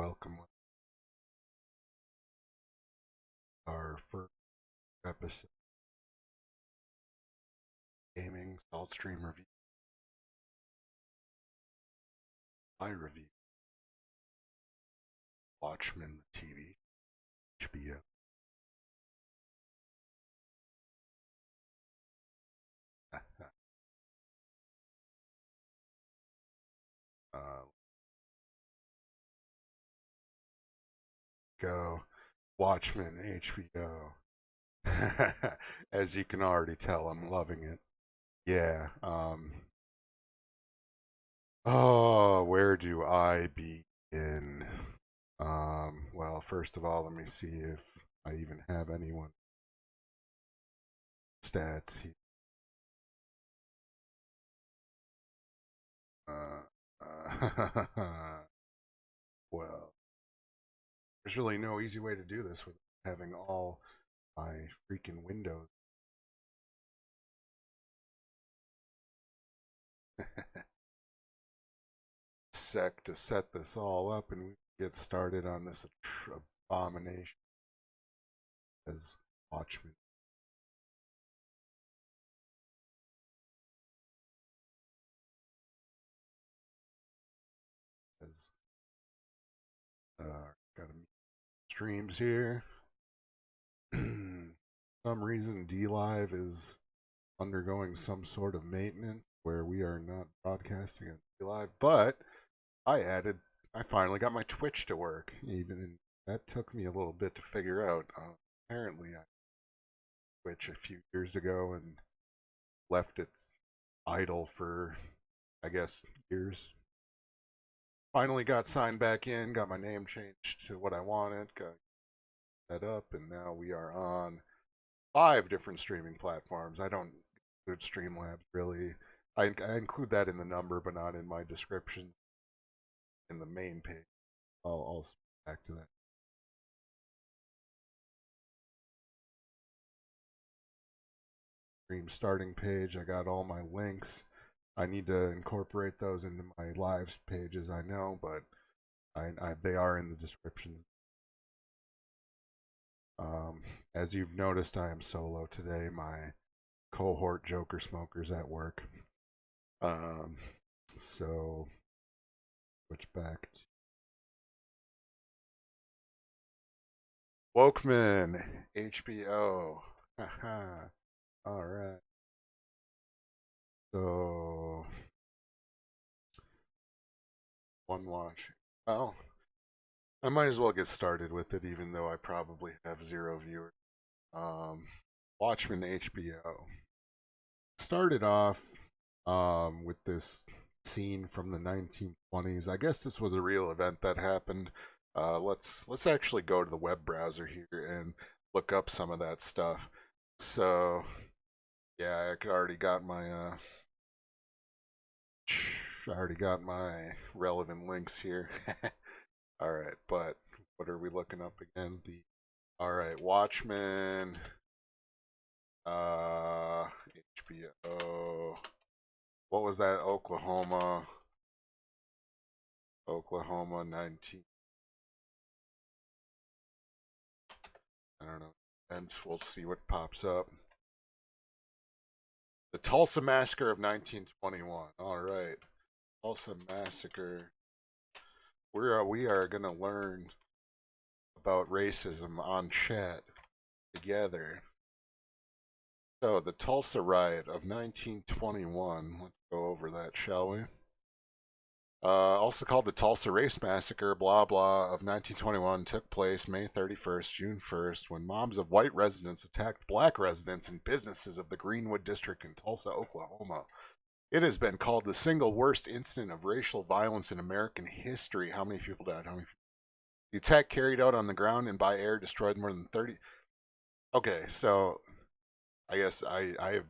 Welcome with our first episode gaming Saltstream review. My review Watchmen the TV HBO. Go Watchmen HBO. As you can already tell, I'm loving it. Yeah. Oh, where do I begin? Well, first of all, let me see if I even have anyone stats here. Well, there's really no easy way to do this with having all my freaking windows. Sec to set this all up and we get started on this abomination as Watchmen. As got streams here. Some reason D Live is undergoing some sort of maintenance where we are not broadcasting on D Live, but I finally got my Twitch to work. Even that took me a little bit to figure out. Apparently, I Twitch a few years ago and left it idle for, I guess, years. Finally got signed back in, got my name changed to what I wanted, got set up, and now we are on 5 different streaming platforms. I don't include Streamlabs really. I include that in the number, but not in my description in the main page. I'll back to that. Stream starting page. I got all my links. I need to incorporate those into my lives pages. I know, but they are in the descriptions. As you've noticed, I am solo today. My cohort Joker Smokers at work. So switch back to Wokemen HBO. Haha. All right. So one watch. Well, I might as well get started with it, even though I probably have 0 viewers. Um, Watchmen HBO started off with this scene from the 1920s. I guess this was a real event that happened. Let's actually go to the web browser here and look up some of that stuff. So yeah, I already got my relevant links here. All right, but what are we looking up again? The All right, Watchmen, HBO. What was that? Oklahoma 19. I don't know. And we'll see what pops up. The Tulsa Massacre of 1921. All right, Tulsa Massacre. We are gonna learn about racism on chat together. So the Tulsa riot of 1921. Let's go over that, shall we? Also called the Tulsa Race Massacre, blah blah, of 1921 took place May 31st, June 1st, when mobs of white residents attacked black residents and businesses of the Greenwood District in Tulsa, Oklahoma. It has been called the single worst incident of racial violence in American history. How many people died? How many? The attack carried out on the ground and by air destroyed more than 30. Okay, so I guess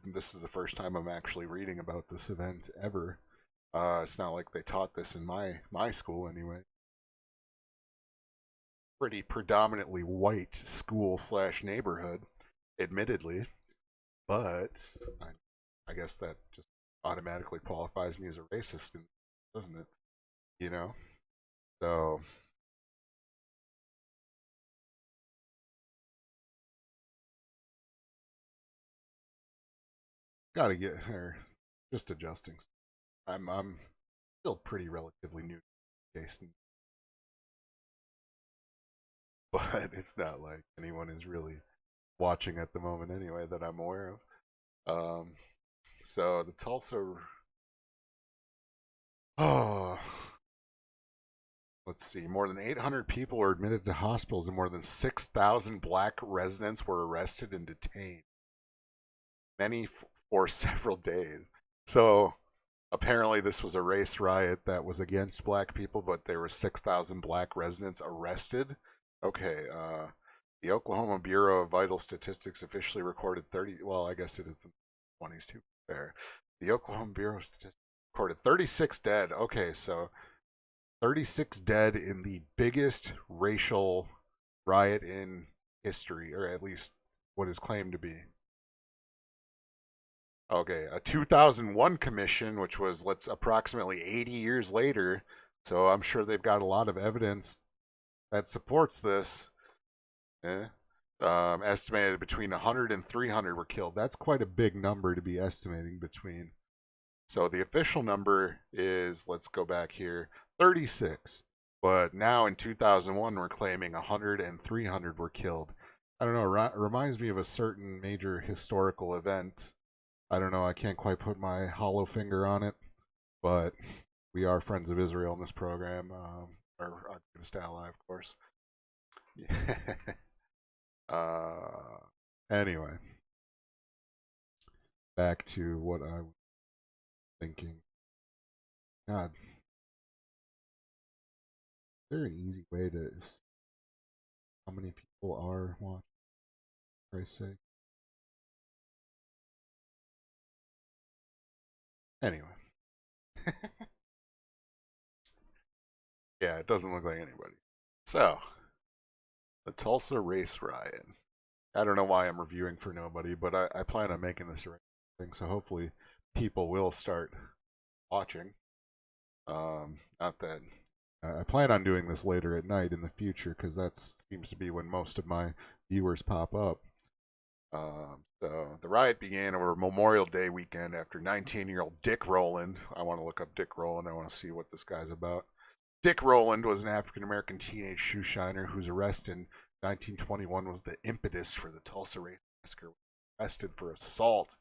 this is the first time I'm actually reading about this event ever. It's not like they taught this in my school anyway. Pretty predominantly white school slash neighborhood, admittedly, but I guess that just automatically qualifies me as a racist, doesn't it? You know. So Gotta get her. Just adjusting. I'm still pretty relatively new to the case, but it's not like anyone is really watching at the moment anyway that I'm aware of. So the Tulsa. Oh, let's see. More than 800 people were admitted to hospitals, and more than 6,000 black residents were arrested and detained. Many for several days. So apparently, this was a race riot that was against black people, but there were 6,000 black residents arrested. Okay, the Oklahoma Bureau of Vital Statistics officially recorded 30. Well, I guess it is the 20s too. Fair. The Oklahoma Bureau of Statistics recorded 36 dead. Okay, so 36 dead in the biggest racial riot in history, or at least what is claimed to be. Okay, a 2001 commission, which was let's approximately 80 years later. So I'm sure they've got a lot of evidence that supports this. Eh? Estimated between 100 and 300 were killed. That's quite a big number to be estimating between. So the official number is, let's go back here, 36. But now in 2001, we're claiming 100 and 300 were killed. I don't know. It reminds me of a certain major historical event. I don't know. I can't quite put my hollow finger on it, but we are friends of Israel in this program, or Stay Alive, of course. uh, anyway, back to what I was thinking. God, is there an easy way to see how many people are watching? For Christ's sake. Anyway, yeah, it doesn't look like anybody. So, the Tulsa race riot. I don't know why I'm reviewing for nobody, but I plan on making this a thing, so hopefully people will start watching. Not that I plan on doing this later at night in the future because that seems to be when most of my viewers pop up. So the riot began over Memorial Day weekend after 19-year-old Dick Rowland. I want to look up Dick Rowland. I want to see what this guy's about. Dick Rowland was an African American teenage shoe shiner whose arrest in 1921 was the impetus for the Tulsa Race Massacre. Arrested for assault.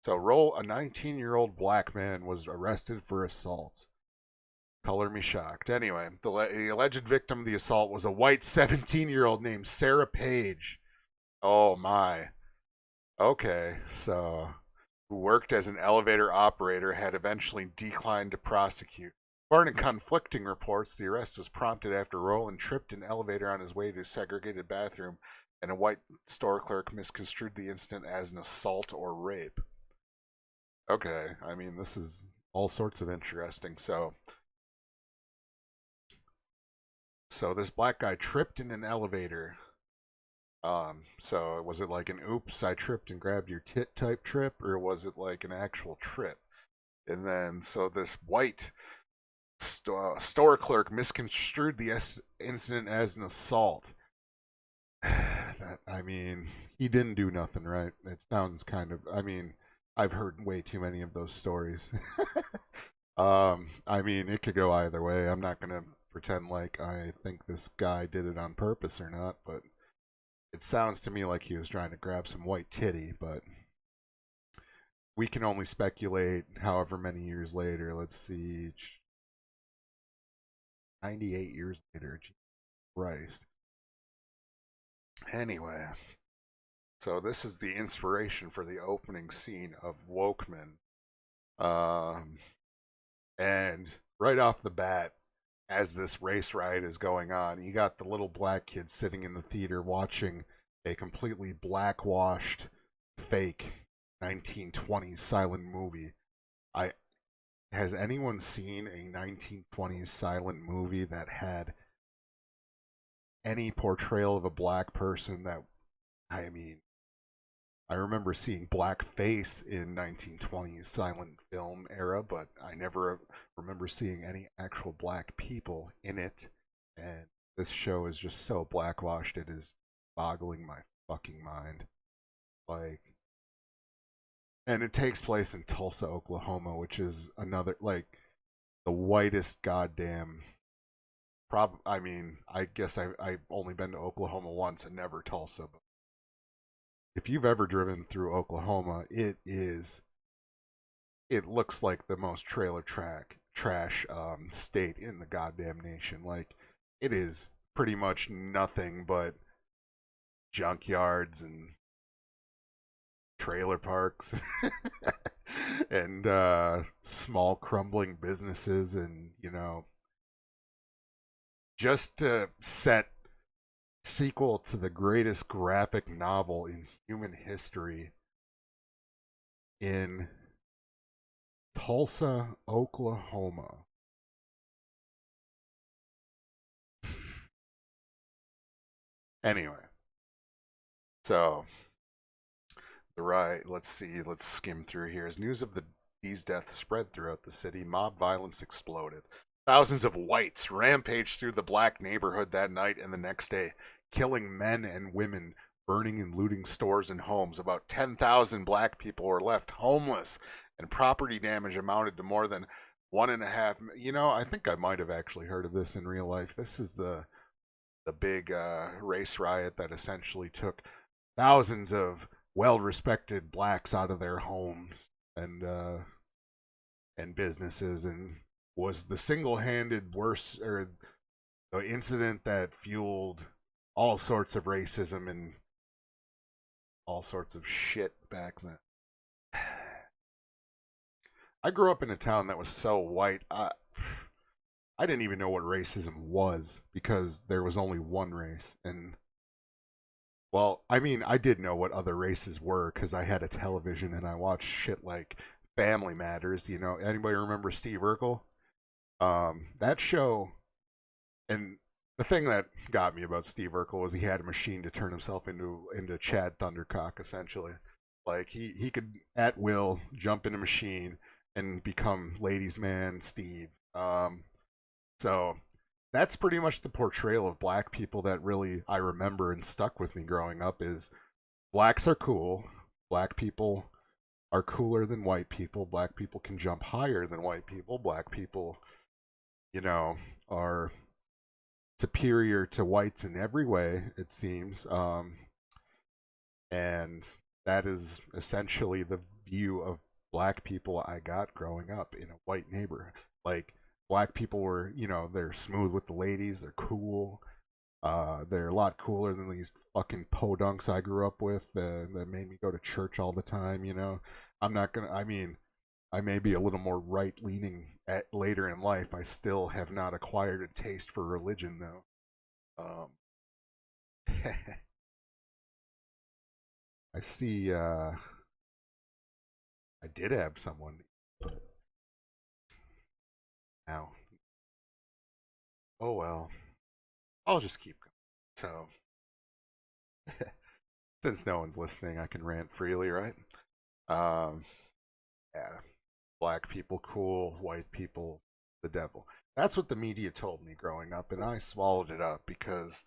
So, a 19-year-old black man was arrested for assault. Color me shocked. Anyway, the alleged victim of the assault was a white 17-year-old named Sarah Page. Oh my. Okay, so who worked as an elevator operator had eventually declined to prosecute. According to conflicting reports, the arrest was prompted after Rowland tripped an elevator on his way to a segregated bathroom, and a white store clerk misconstrued the incident as an assault or rape. Okay, I mean, this is all sorts of interesting. So this black guy tripped in an elevator. So was it like an oops, I tripped and grabbed your tit type trip, or was it like an actual trip? And then, so this white store clerk misconstrued the incident as an assault. I mean, he didn't do nothing, right? It sounds kind of. I mean, I've heard way too many of those stories. I mean, it could go either way. I'm not gonna pretend like I think this guy did it on purpose or not, but it sounds to me like he was trying to grab some white titty. But we can only speculate. However many years later, let's see, 98 years later. Jesus Christ. Anyway, so this is the inspiration for the opening scene of Wokemen. Um, and right off the bat, as this race riot is going on, you got the little black kid sitting in the theater watching a completely blackwashed, fake 1920s silent movie. I Has anyone seen a 1920s silent movie that had any portrayal of a black person that, I mean, I remember seeing blackface in 1920s silent film era, but I never remember seeing any actual black people in it. And this show is just so blackwashed, it is, boggling my fucking mind. Like, And it takes place in Tulsa, Oklahoma, which is another like the whitest goddamn. I mean, I guess I've only been to Oklahoma once and never Tulsa. But if you've ever driven through Oklahoma, it looks like the most trash state in the goddamn nation. Like it is pretty much nothing but junkyards and trailer parks and small crumbling businesses, and just to set sequel to the greatest graphic novel in human history in Tulsa, Oklahoma. Anyway, so the riot. Let's see. Let's skim through here. As news of these deaths spread throughout the city, mob violence exploded. Thousands of whites rampaged through the black neighborhood that night and the next day, killing men and women, burning and looting stores and homes. About 10,000 black people were left homeless, and property damage amounted to more than 1.5. I think I might have actually heard of this in real life. This is the big race riot that essentially took thousands of well-respected blacks out of their homes and businesses, and was the single-handed worst, or the incident that fueled all sorts of racism and all sorts of shit back then. I grew up in a town that was so white. I didn't even know what racism was because there was only one race. And, well, I mean, I did know what other races were because I had a television and I watched shit like Family Matters. Anybody remember Steve Urkel? That show, and the thing that got me about Steve Urkel was he had a machine to turn himself into Chad Thundercock, essentially. Like he could at will jump in a machine and become ladies' man Steve. So that's pretty much the portrayal of black people that really I remember and stuck with me growing up is blacks are cool. Black people are cooler than white people. Black people can jump higher than white people. Black people, are superior to whites in every way, it seems. And that is essentially the view of black people I got growing up in a white neighborhood. Like, black people were, they're smooth with the ladies, they're cool. They're a lot cooler than these fucking podunks I grew up with that made me go to church all the time. I'm not gonna, I mean, I may be a little more right leaning at later in life. I still have not acquired a taste for religion, though. I see. I did have someone, but now, oh well. I'll just keep going. So, since no one's listening, I can rant freely, right? Um, yeah, black people cool, white people the devil. That's what the media told me growing up, and I swallowed it up because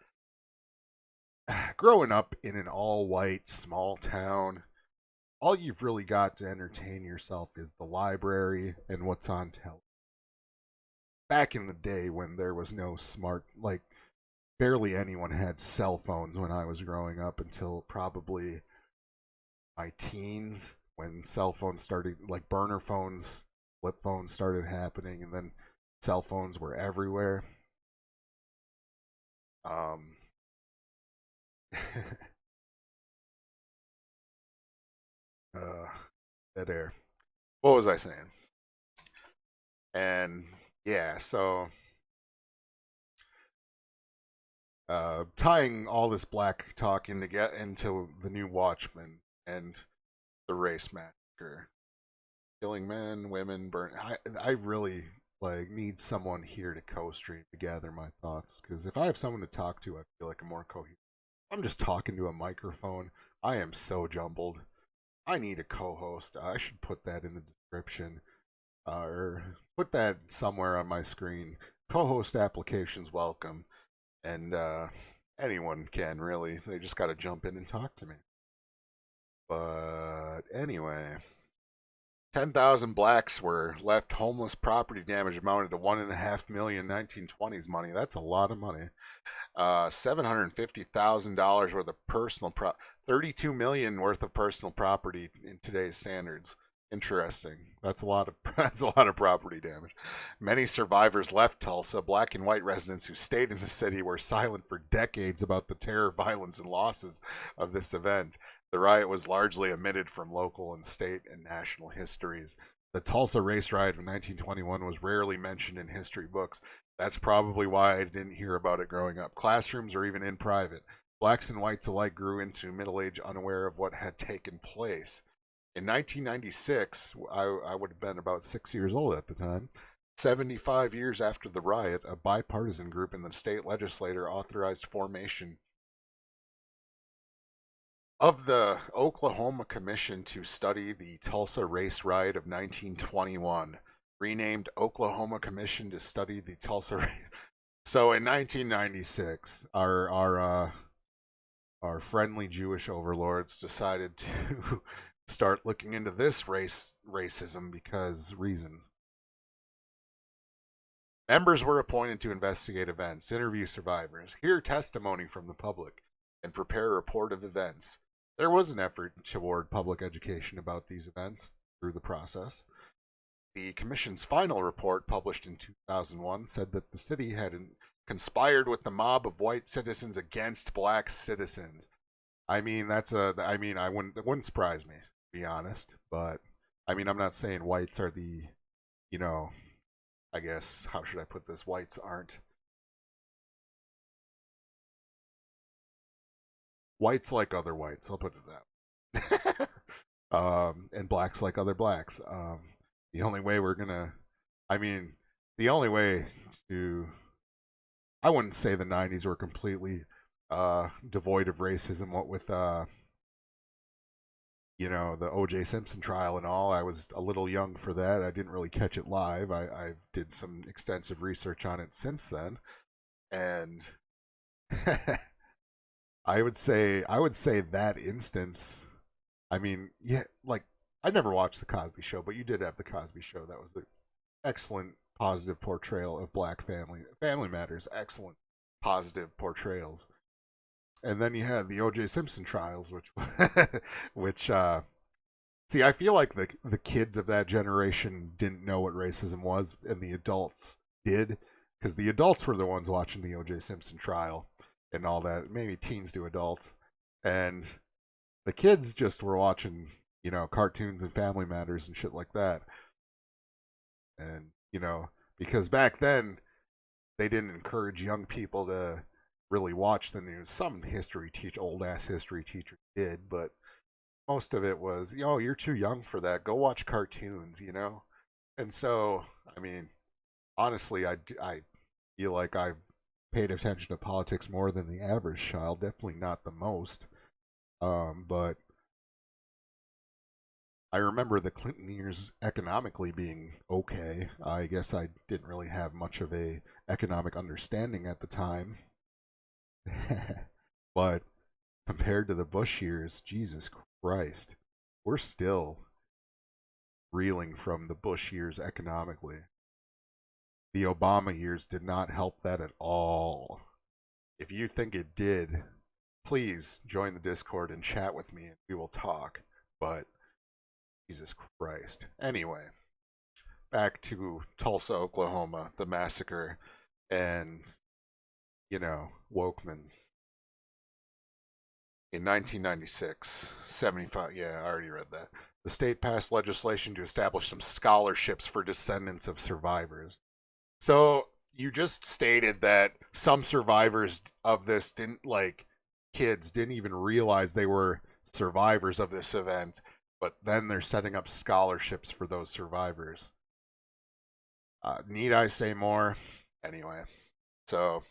growing up in an all-white small town, all you've really got to entertain yourself is the library and what's on television. Back in the day when there was no smart, like barely anyone had cell phones when I was growing up until probably my teens when cell phones started, like burner phones, flip phones started happening, and then cell phones were everywhere. Um, uh, Dead air. What was I saying? And yeah, so tying all this black talk into the new Watchmen and the race massacre, killing men, women, burn. I really like need someone here to co-stream to gather my thoughts because if I have someone to talk to, I feel like I'm more coherent. I'm just talking to a microphone. I am so jumbled. I need a co-host. I should put that in the description or put that somewhere on my screen. Co-host applications welcome, and anyone can really. They just got to jump in and talk to me. But anyway, 10,000 blacks were left homeless. Property damage amounted to 1.5 million 1920s money. That's a lot of money. $750,000 worth of 32 million worth of personal property in today's standards. Interesting. That's a lot of that's a lot of property damage. Many survivors left Tulsa. Black and white residents who stayed in the city were silent for decades about the terror, violence, and losses of this event. The riot was largely omitted from local and state and national histories. The Tulsa race riot of 1921 was rarely mentioned in history books. That's probably why I didn't hear about it growing up. Classrooms or even in private. Blacks and whites alike grew into middle age unaware of what had taken place. In 1996, I would have been about 6 years old at the time. 75 years after the riot, a bipartisan group in the state legislature authorized formation of the Oklahoma Commission to study the Tulsa race riot of 1921, renamed Oklahoma Commission to study the Tulsa race. So in 1996, our friendly Jewish overlords decided to start looking into this racism because reasons. Members were appointed to investigate events, interview survivors, hear testimony from the public, and prepare a report of events. There was an effort toward public education about these events through the process. The Commission's final report, published in 2001, said that the city had conspired with the mob of white citizens against black citizens. I mean, it wouldn't surprise me, to be honest. But I mean, I'm not saying whites are the, you know, I guess, how should I put this? Whites like other whites. I'll put it that way. And blacks like other blacks. The only way we're gonna, I mean, the only way to, I wouldn't say the '90s were completely devoid of racism. What with the O.J. Simpson trial and all. I was a little young for that. I didn't really catch it live. I did some extensive research on it since then, and I would say that instance. I mean, yeah, like I never watched the Cosby Show, but you did have the Cosby Show. That was an excellent positive portrayal of black family matters. Excellent positive portrayals. And then you had the O.J. Simpson trials, which which see, I feel like the kids of that generation didn't know what racism was, and the adults did, because the adults were the ones watching the O.J. Simpson trial and all that. Maybe teens to adults, and the kids just were watching, cartoons and Family Matters and shit like that. And because back then they didn't encourage young people to really watch the news. Some old ass history teachers did, but most of it was, you're too young for that. Go watch cartoons. And so, I mean, honestly, I feel like I've paid attention to politics more than the average child. Definitely not the most. But I remember the Clinton years economically being okay. I guess I didn't really have much of a economic understanding at the time. But compared to the Bush years, Jesus Christ, we're still reeling from the Bush years economically. The Obama years did not help that at all. If you think it did, please join the Discord and chat with me and we will talk. But Jesus Christ. Anyway, back to Tulsa, Oklahoma, the massacre, and, Wokemen. In 1996, 75, yeah, I already read that. The state passed legislation to establish some scholarships for descendants of survivors. So you just stated that some survivors of this kids didn't even realize they were survivors of this event, but then they're setting up scholarships for those survivors. Need I say more? Anyway, so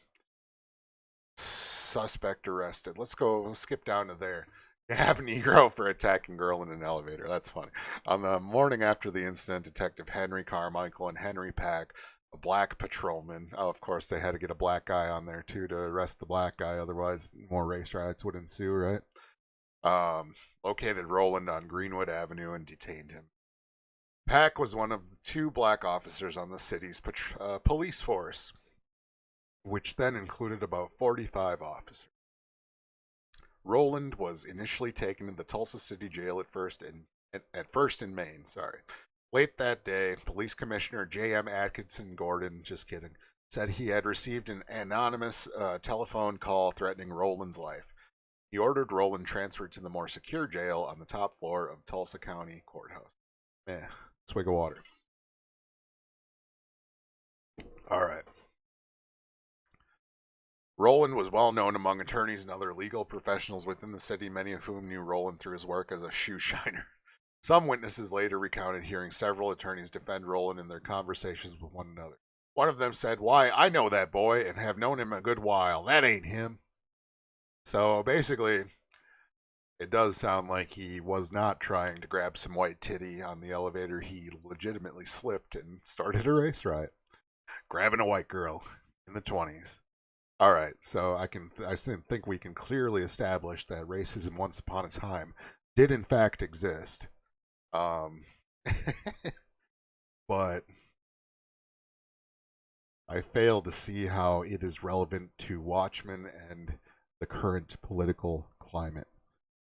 suspect arrested. Let's skip down to there. Gab Negro for attacking girl in an elevator. That's funny. On the morning after the incident, Detective Henry Carmichael and Henry Pack, a black patrolman. Oh, of course, they had to get a black guy on there too to arrest the black guy. Otherwise, more race riots would ensue, right? Located Roland on Greenwood Avenue and detained him. Pack was one of the two black officers on the city's police force, which then included about 45 officers. Rowland was initially taken to the Tulsa City Jail at first in Maine. Late that day, Police Commissioner J.M. Atkinson Gordon, just kidding, said he had received an anonymous telephone call threatening Rowland's life. He ordered Rowland transferred to the more secure jail on the top floor of Tulsa County Courthouse. Swig of water. All right. Rowland was well known among attorneys and other legal professionals within the city, many of whom knew Rowland through his work as a shoe shiner. Some witnesses later recounted hearing several attorneys defend Rowland in their conversations with one another. One of them said, "Why, I know that boy and have known him a good while. That ain't him." So basically, it does sound like he was not trying to grab some white titty on the elevator. He legitimately slipped and started a race riot, grabbing a white girl in the 20s. All right, so I think we can clearly establish that racism once upon a time did in fact exist. But I fail to see how it is relevant to Watchmen and the current political climate,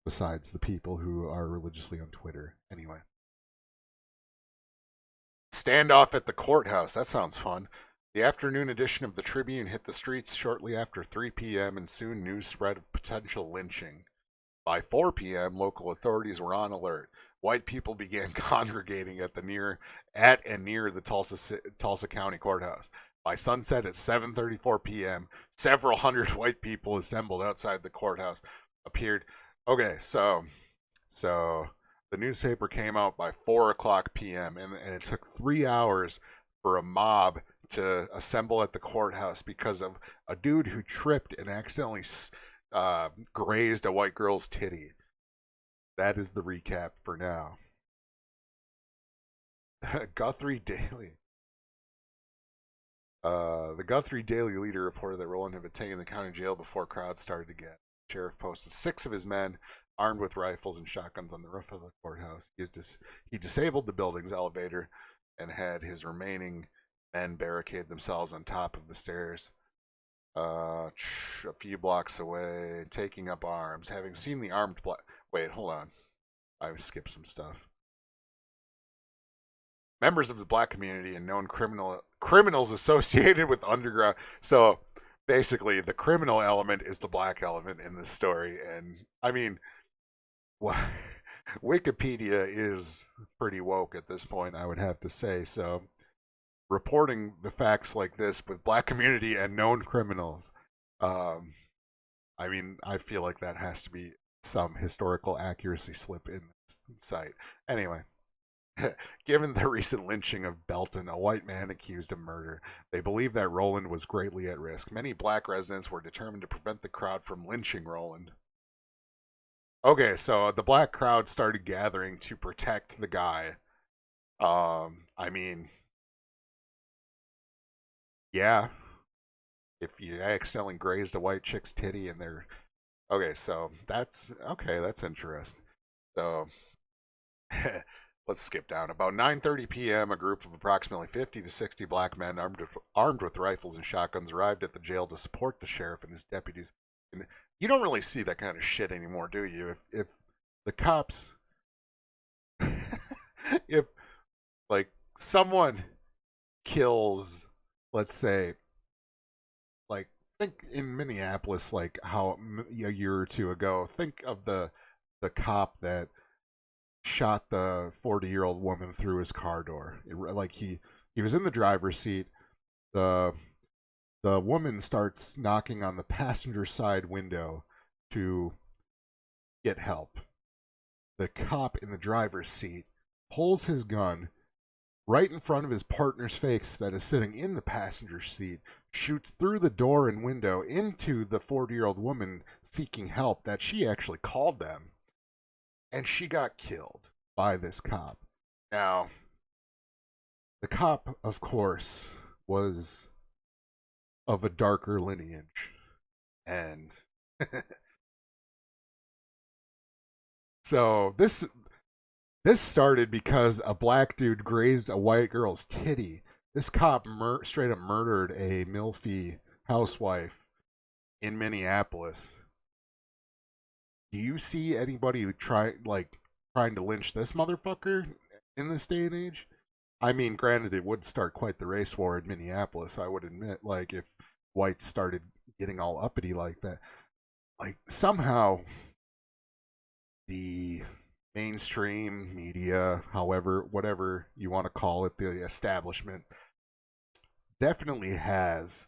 besides the people who are religiously on Twitter. Anyway. Standoff at the courthouse. That sounds fun. The afternoon edition of the Tribune hit the streets shortly after 3 p.m. and soon news spread of potential lynching. By 4 p.m., local authorities were on alert. White people began congregating at near the Tulsa County Courthouse. By sunset at 7:34 p.m., several hundred white people assembled outside the courthouse. Okay, so the newspaper came out by 4 o'clock p.m., and it took 3 hours for a mob to assemble at the courthouse because of a dude who tripped and accidentally grazed a white girl's titty. That is the recap for now. Guthrie Daily. The Guthrie Daily Leader reported that Rowland had been taken to the county jail before crowds started to get. The sheriff posted 6 of his men armed with rifles and shotguns on the roof of the courthouse. He disabled the building's elevator and had his remaining men barricade themselves on top of the stairs. A few blocks away, taking up arms. Having seen the armed wait, hold on. I skipped some stuff. Members of the black community and known criminals associated with underground. So basically, the criminal element is the black element in this story. And I mean, Wikipedia is pretty woke at this point, I would have to say. So reporting the facts like this with black community and known criminals, I mean, I feel like that has to be some historical accuracy slip in this site. Anyway, given the recent lynching of Belton, a white man accused of murder, they believe that Rowland was greatly at risk. Many black residents were determined to prevent the crowd from lynching Rowland. Okay, so the black crowd started gathering to protect the guy. I mean, yeah, if you accidentally grazed a white chick's titty and they're okay, so that's interesting. So let's skip down. About 9:30 p.m., a group of approximately 50 to 60 black men armed with rifles and shotguns arrived at the jail to support the sheriff and his deputies. And you don't really see that kind of shit anymore, do you? If the cops, if like someone kills, let's say, like think in Minneapolis, like how a year or two ago, think of the cop that shot the 40-year-old woman through his car door. Like he was in the driver's seat. The woman starts knocking on the passenger side window to get help. The cop in the driver's seat pulls his gun right in front of his partner's face that is sitting in the passenger seat, shoots through the door and window into the 40-year-old woman seeking help that she actually called them. And she got killed by this cop. Now, the cop, of course, was of a darker lineage. And so This started because a black dude grazed a white girl's titty. This cop straight up murdered a milfy housewife in Minneapolis. Do you see anybody trying to lynch this motherfucker in this day and age? I mean, granted, it would start quite the race war in Minneapolis. I would admit, like if whites started getting all uppity like that, like somehow the mainstream media, however, whatever you want to call it, the establishment definitely has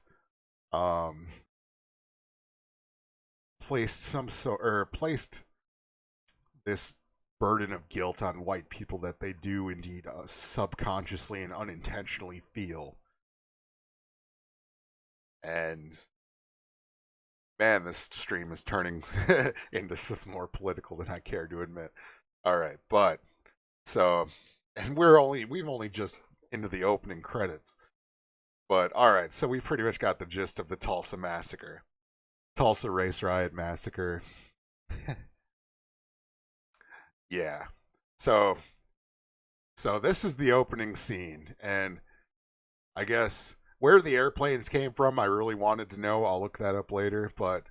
um placed this burden of guilt on white people that they do indeed subconsciously and unintentionally feel. And man, this stream is turning into some more political than I care to admit. All right, but so, and we've only just into the opening credits. But all right, so we pretty much got the gist of the Tulsa Massacre, Tulsa Race Riot Massacre. Yeah. So so this is the opening scene, and I guess where the airplanes came from, I really wanted to know. I'll look that up later. But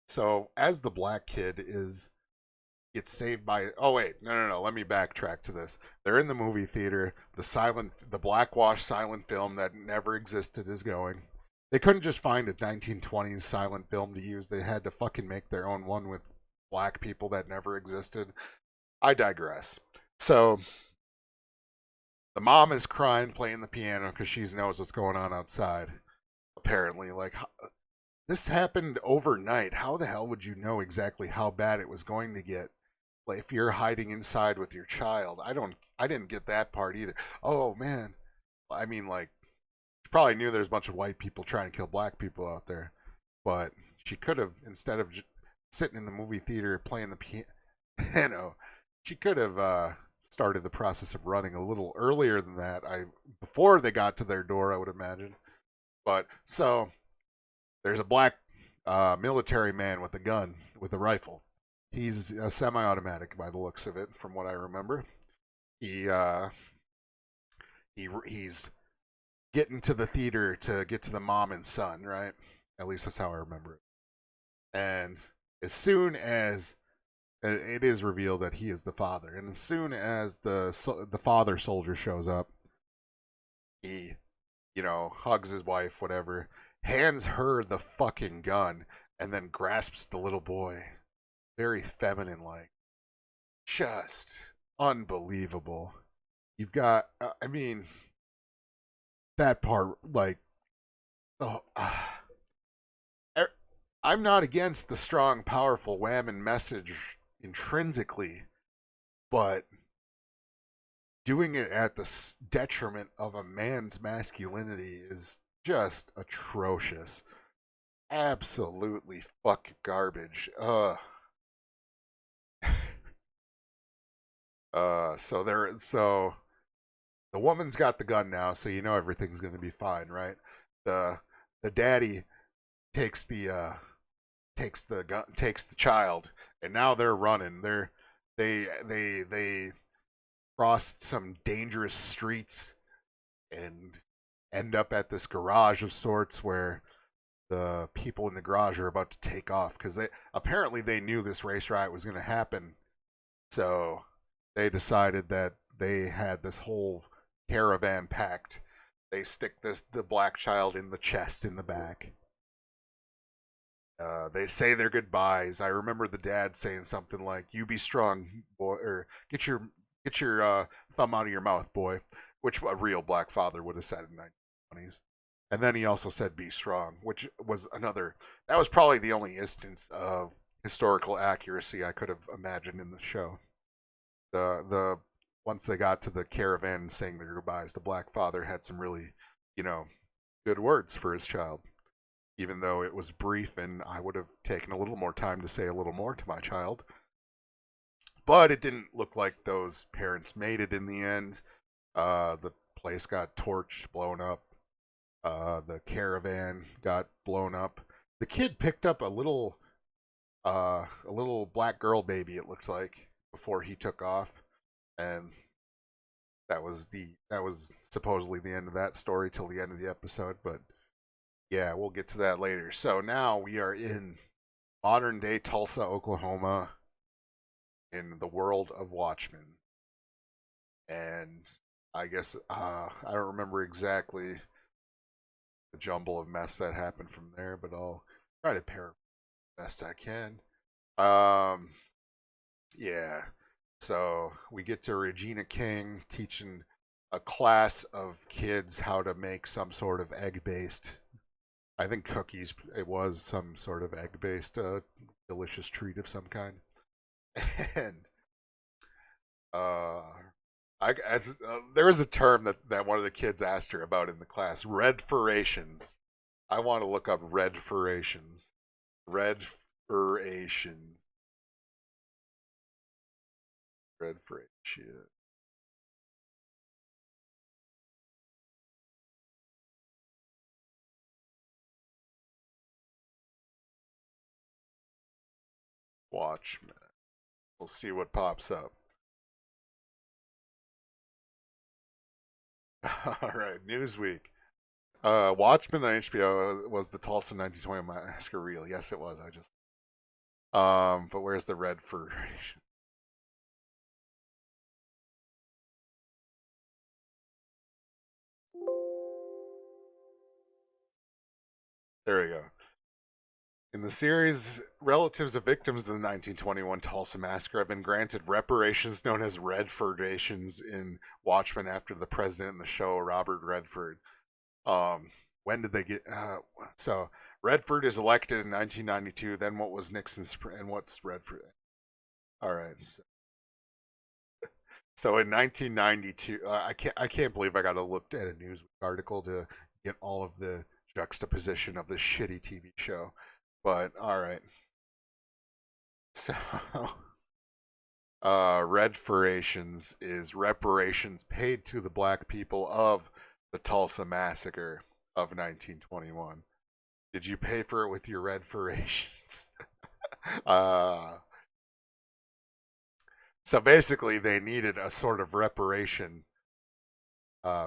so as the black kid is gets saved by, oh wait, no, let me backtrack to this. They're in the movie theater. The blackwash silent film that never existed is going. They couldn't just find a 1920s silent film to use. They had to fucking make their own one with black people that never existed. I digress. So the mom is crying, playing the piano because she knows what's going on outside. Apparently, like this happened overnight. How the hell would you know exactly how bad it was going to get? Like if you're hiding inside with your child, I didn't get that part either. Oh man, I mean, like she probably knew there's a bunch of white people trying to kill black people out there, but she could have, instead of sitting in the movie theater playing the piano, she could have started the process of running a little earlier than that. Before they got to their door, I would imagine. But so there's a black military man with a gun, with a rifle. He's a semi-automatic by the looks of it, from what I remember. He he's getting to the theater to get to the mom and son, right? At least that's how I remember it. And as soon as it is revealed that he is the father, and as soon as the father soldier shows up, he, hugs his wife, whatever, hands her the fucking gun, and then grasps the little boy, very feminine like, just unbelievable. You've got, I mean, that part, like, oh, I'm not against the strong, powerful whammon message intrinsically, but doing it at the detriment of a man's masculinity is just atrocious. Absolutely fuck garbage. So the woman's got the gun now, so you know everything's gonna be fine, right? The the daddy takes the gun, takes the child, and now they're running. They cross some dangerous streets and end up at this garage of sorts where the people in the garage are about to take off because they knew this race riot was going to happen. So they decided that they had this whole caravan packed. They stick the black child in the chest in the back. They say their goodbyes. I remember the dad saying something like, "You be strong, boy," or get your thumb out of your mouth, boy," which a real black father would have said in the 1920s. And then he also said, "Be strong," which was another. That was probably the only instance of historical accuracy I could have imagined in the show. The Once they got to the caravan saying their goodbyes, the black father had some really, you know, good words for his child, even though it was brief and I would have taken a little more time to say a little more to my child. But it didn't look like those parents made it in the end. The place got torched, blown up. The caravan got blown up. The kid picked up a little black girl baby. It looked like before he took off. and that was supposedly the end of that story till the end of the episode. But yeah, we'll get to that later. So now we are in modern day Tulsa, Oklahoma, in the world of Watchmen, and I guess I don't remember exactly the jumble of mess that happened from there, but I'll try to paraphrase best I can. Um, yeah. So we get to Regina King teaching a class of kids how to make some sort of egg-based. I think cookies. It was some sort of egg-based delicious treat of some kind, and uh, there was a term that one of the kids asked her about in the class. Red furations. I want to look up red furations. Red furations. Red furation. Watchmen. We'll see what pops up. All right, Newsweek. Watchmen on HBO was the Tulsa 1920 Massacre real. Yes, it was. I just but where's the red furations? There we go. In the series, relatives of victims of the 1921 Tulsa Massacre have been granted reparations known as Redfordations in Watchmen after the president in the show, Robert Redford. When did they get? So Redford is elected in 1992. Then what was Nixon's and what's Redford? All right. So in 1992, I can't believe I got to look at a news article to get all of the juxtaposition of this shitty TV show. But all right. So reparations is reparations paid to the black people of the Tulsa Massacre of 1921. Did you pay for it with your reparations? uh, so basically, they needed a sort of reparation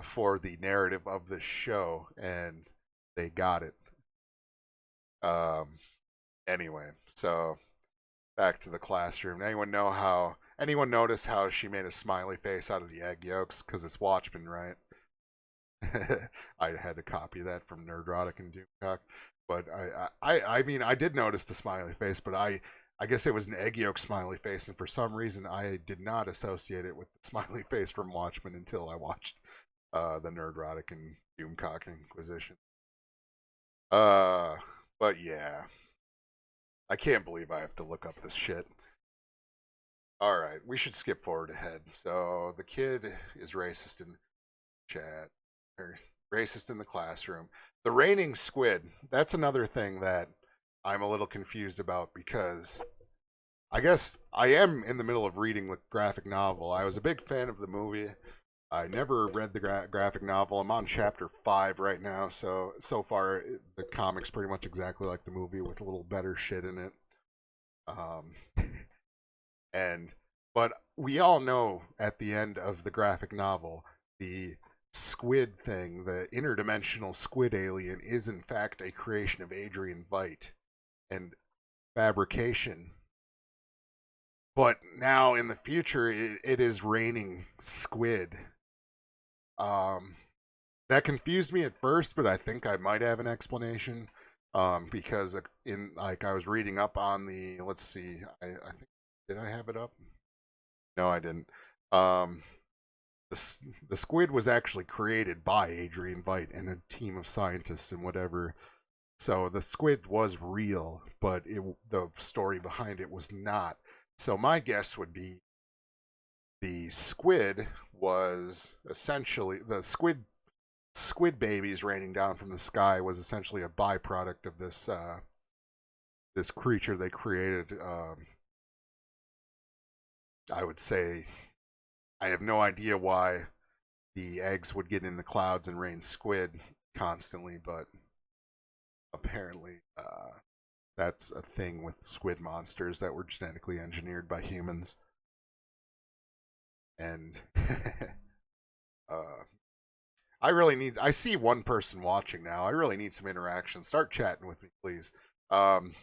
for the narrative of the show, and they got it. Um, anyway, so back to the classroom. Anyone notice how she made a smiley face out of the egg yolks? Because it's Watchmen, right? I had to copy that from Nerdrotic and Doomcock. But I mean, I did notice the smiley face, but I guess it was an egg yolk smiley face, and for some reason, I did not associate it with the smiley face from Watchmen until I watched the Nerdrotic and Doomcock Inquisition. Uh, but yeah, I can't believe I have to look up this shit. All right, we should skip forward ahead. So the kid is racist in the chat, or racist in the classroom. The raining squid. That's another thing that I'm a little confused about because I guess I am in the middle of reading the graphic novel. I was a big fan of the movie. I never read the graphic novel. I'm on chapter 5 right now, so far the comic's pretty much exactly like the movie with a little better shit in it. Um, and but we all know at the end of the graphic novel, the squid thing, the interdimensional squid alien, is in fact a creation of Adrian Veidt and fabrication. But now in the future, it is raining squid. Um, that confused me at first, but I think I might have an explanation. Because in like I was reading up on the let's see, I think did I have it up? No, I didn't. Um, the squid was actually created by Adrian Veidt and a team of scientists and whatever. So the squid was real, but the story behind it was not. So my guess would be the squid was essentially the squid babies raining down from the sky was essentially a byproduct of this creature they created. I would say I have no idea why the eggs would get in the clouds and rain squid constantly, but apparently that's a thing with squid monsters that were genetically engineered by humans. And uh, I see one person watching now. I really need some interaction. Start chatting with me, please. Um,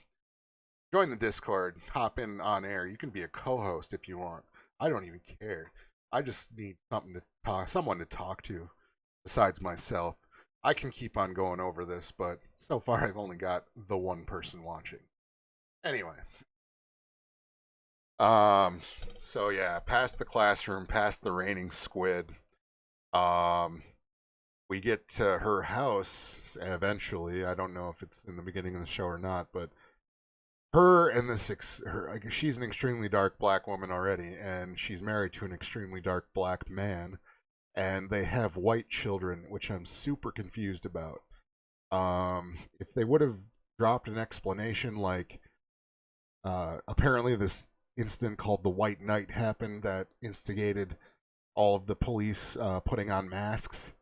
Join the Discord, hop in on air. You can be a co-host if you want. I don't even care. I just need someone to talk to besides myself. I can keep on going over this, but so far I've only got the one person watching. Anyway, um, so yeah, past the classroom, past the raining squid. Um, we get to her house eventually. I don't know if it's in the beginning of the show or not, but her and she's an extremely dark black woman already, and she's married to an extremely dark black man, and they have white children, which I'm super confused about. If they would have dropped an explanation like, apparently this incident called the White Night happened that instigated all of the police putting on masks,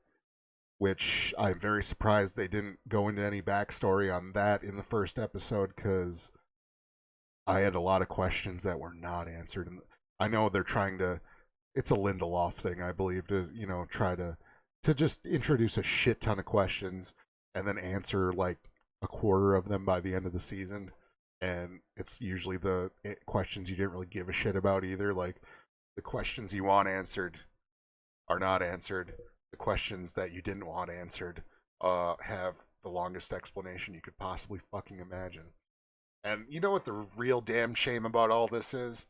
which I'm very surprised they didn't go into any backstory on that in the first episode, because I had a lot of questions that were not answered. And I know they're trying to, it's a Lindelof thing, I believe, to, try to just introduce a shit ton of questions and then answer like a quarter of them by the end of the season. And it's usually the questions you didn't really give a shit about either. Like, the questions you want answered are not answered. The questions that you didn't want answered have the longest explanation you could possibly fucking imagine. And you know what the real damn shame about all this is?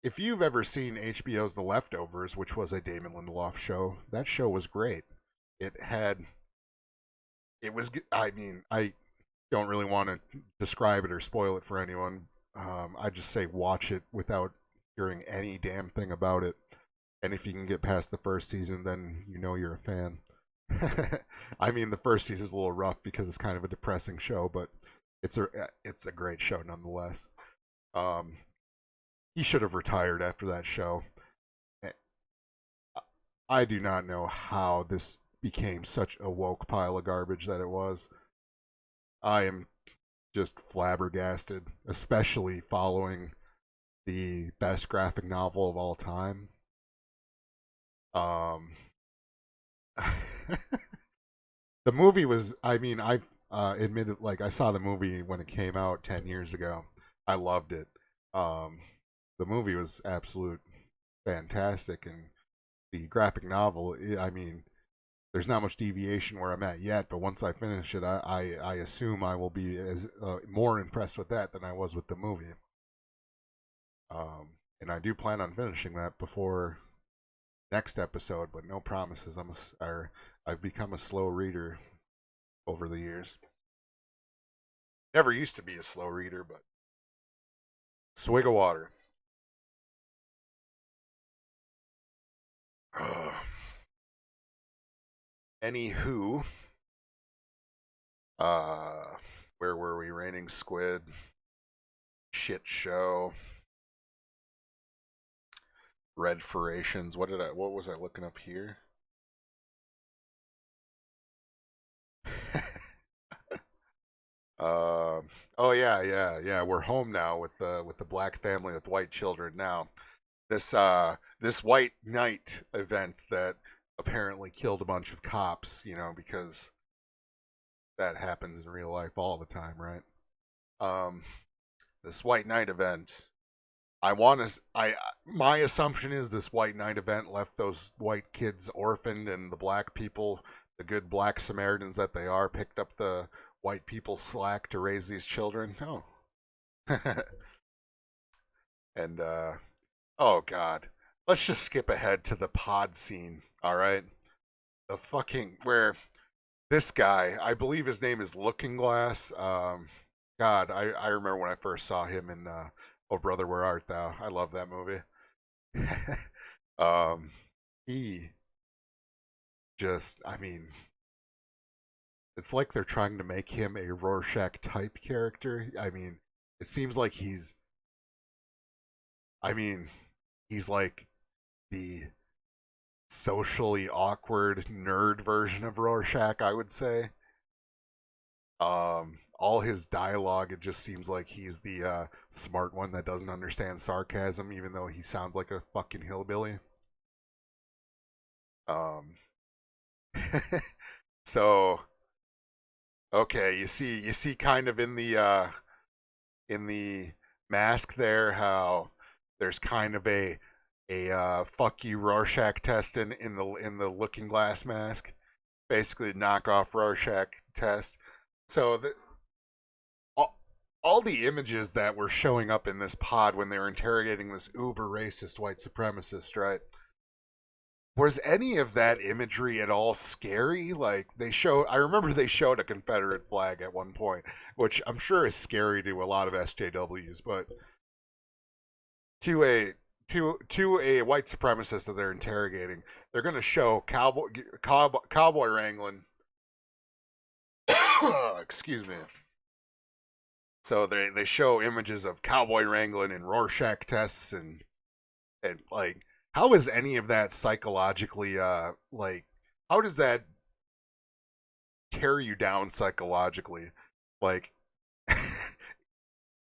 If you've ever seen HBO's The Leftovers, which was a Damon Lindelof show, that show was great. It had, it was, I mean, I don't really want to describe it or spoil it for anyone. I just say watch it without hearing any damn thing about it. And if you can get past the first season, then you know you're a fan. I mean, the first season is a little rough because it's kind of a depressing show, but it's a great show nonetheless. Um, he should have retired after that show. I do not know how this became such a woke pile of garbage that it was. I am just flabbergasted, especially following the best graphic novel of all time. Um, the movie was, I mean, I admitted, like, I saw the movie when it came out 10 years ago. I loved it. Um, the movie was absolute fantastic, and the graphic novel, I mean, there's not much deviation where I'm at yet, but once I finish it, I assume I will be as more impressed with that than I was with the movie. And I do plan on finishing that before next episode, but no promises. I've become a slow reader over the years. Never used to be a slow reader, but swig of water. Anywho, uh, where were we? Raining squid, shit show, red furations. What was I looking up here? Oh yeah, yeah, yeah. We're home now with the black family with white children. Now, this white knight event that apparently killed a bunch of cops. Because that happens in real life all the time, right? Um, this white knight event. I want to. I My assumption is this white knight event left those white kids orphaned, and the black people, the good black Samaritans that they are, picked up the white people's slack to raise these children. Oh, and oh god, let's just skip ahead to the pod scene. All right, the fucking where this guy, I believe his name is Looking Glass. God, I remember when I first saw him in Oh Brother, Where Art Thou? I love that movie. um, he just, I mean, it's like they're trying to make him a Rorschach type character. I mean, it seems like I mean, he's like the socially awkward nerd version of Rorschach, I would say. All his dialogue, it just seems like he's the smart one that doesn't understand sarcasm, even though he sounds like a fucking hillbilly. Um, so okay, you see kind of in the mask there how there's kind of a fuck you Rorschach test in the Looking Glass mask, basically knockoff Rorschach test. So all, all the images that were showing up in this pod when they were interrogating this uber racist white supremacist, right? Was any of that imagery at all scary? Like I remember they showed a Confederate flag at one point, which I'm sure is scary to a lot of SJWs, but to a to a white supremacist that they're interrogating, they're going to show cowboy wrangling. Excuse me. So they show images of cowboy wrangling and Rorschach tests and like how is any of that psychologically like how does that tear you down psychologically like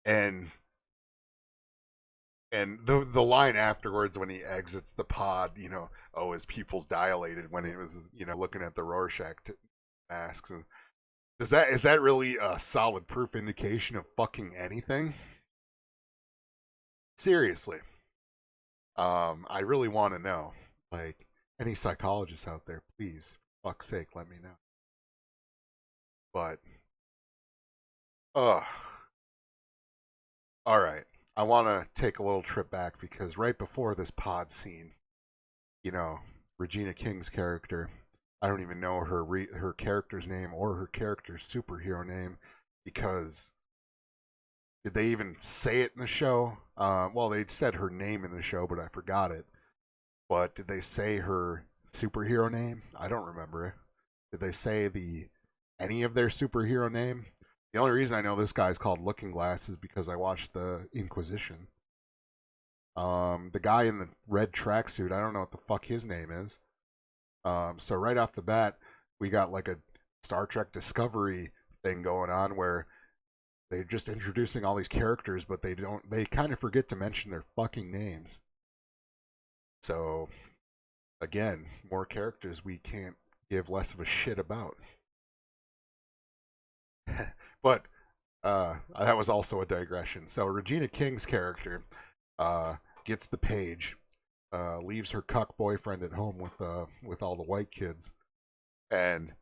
and the line afterwards when he exits the pod, oh, his pupils dilated when he was, looking at the Rorschach masks. Is that really a solid proof indication of fucking anything? Seriously, I really want to know. Like any psychologists out there, please, fuck's sake, let me know. But, uh, all right. I want to take a little trip back because right before this pod scene, you know, Regina King's character. I don't even know her character's name or her character's superhero name because did they even say it in the show? Well, they said her name in the show, but I forgot it. But did they say her superhero name? I don't remember it. Did they say any of their superhero name? The only reason I know this guy's called Looking Glass is because I watched the Inquisition. The guy in the red tracksuit, I don't know what the fuck his name is. So right off the bat, we got like a Star Trek Discovery thing going on where they're just introducing all these characters, but they kind of forget to mention their fucking names. So again, more characters we can't give less of a shit about. But that was also a digression. So Regina King's character uh, gets the page, leaves her cuck boyfriend at home with all the white kids, and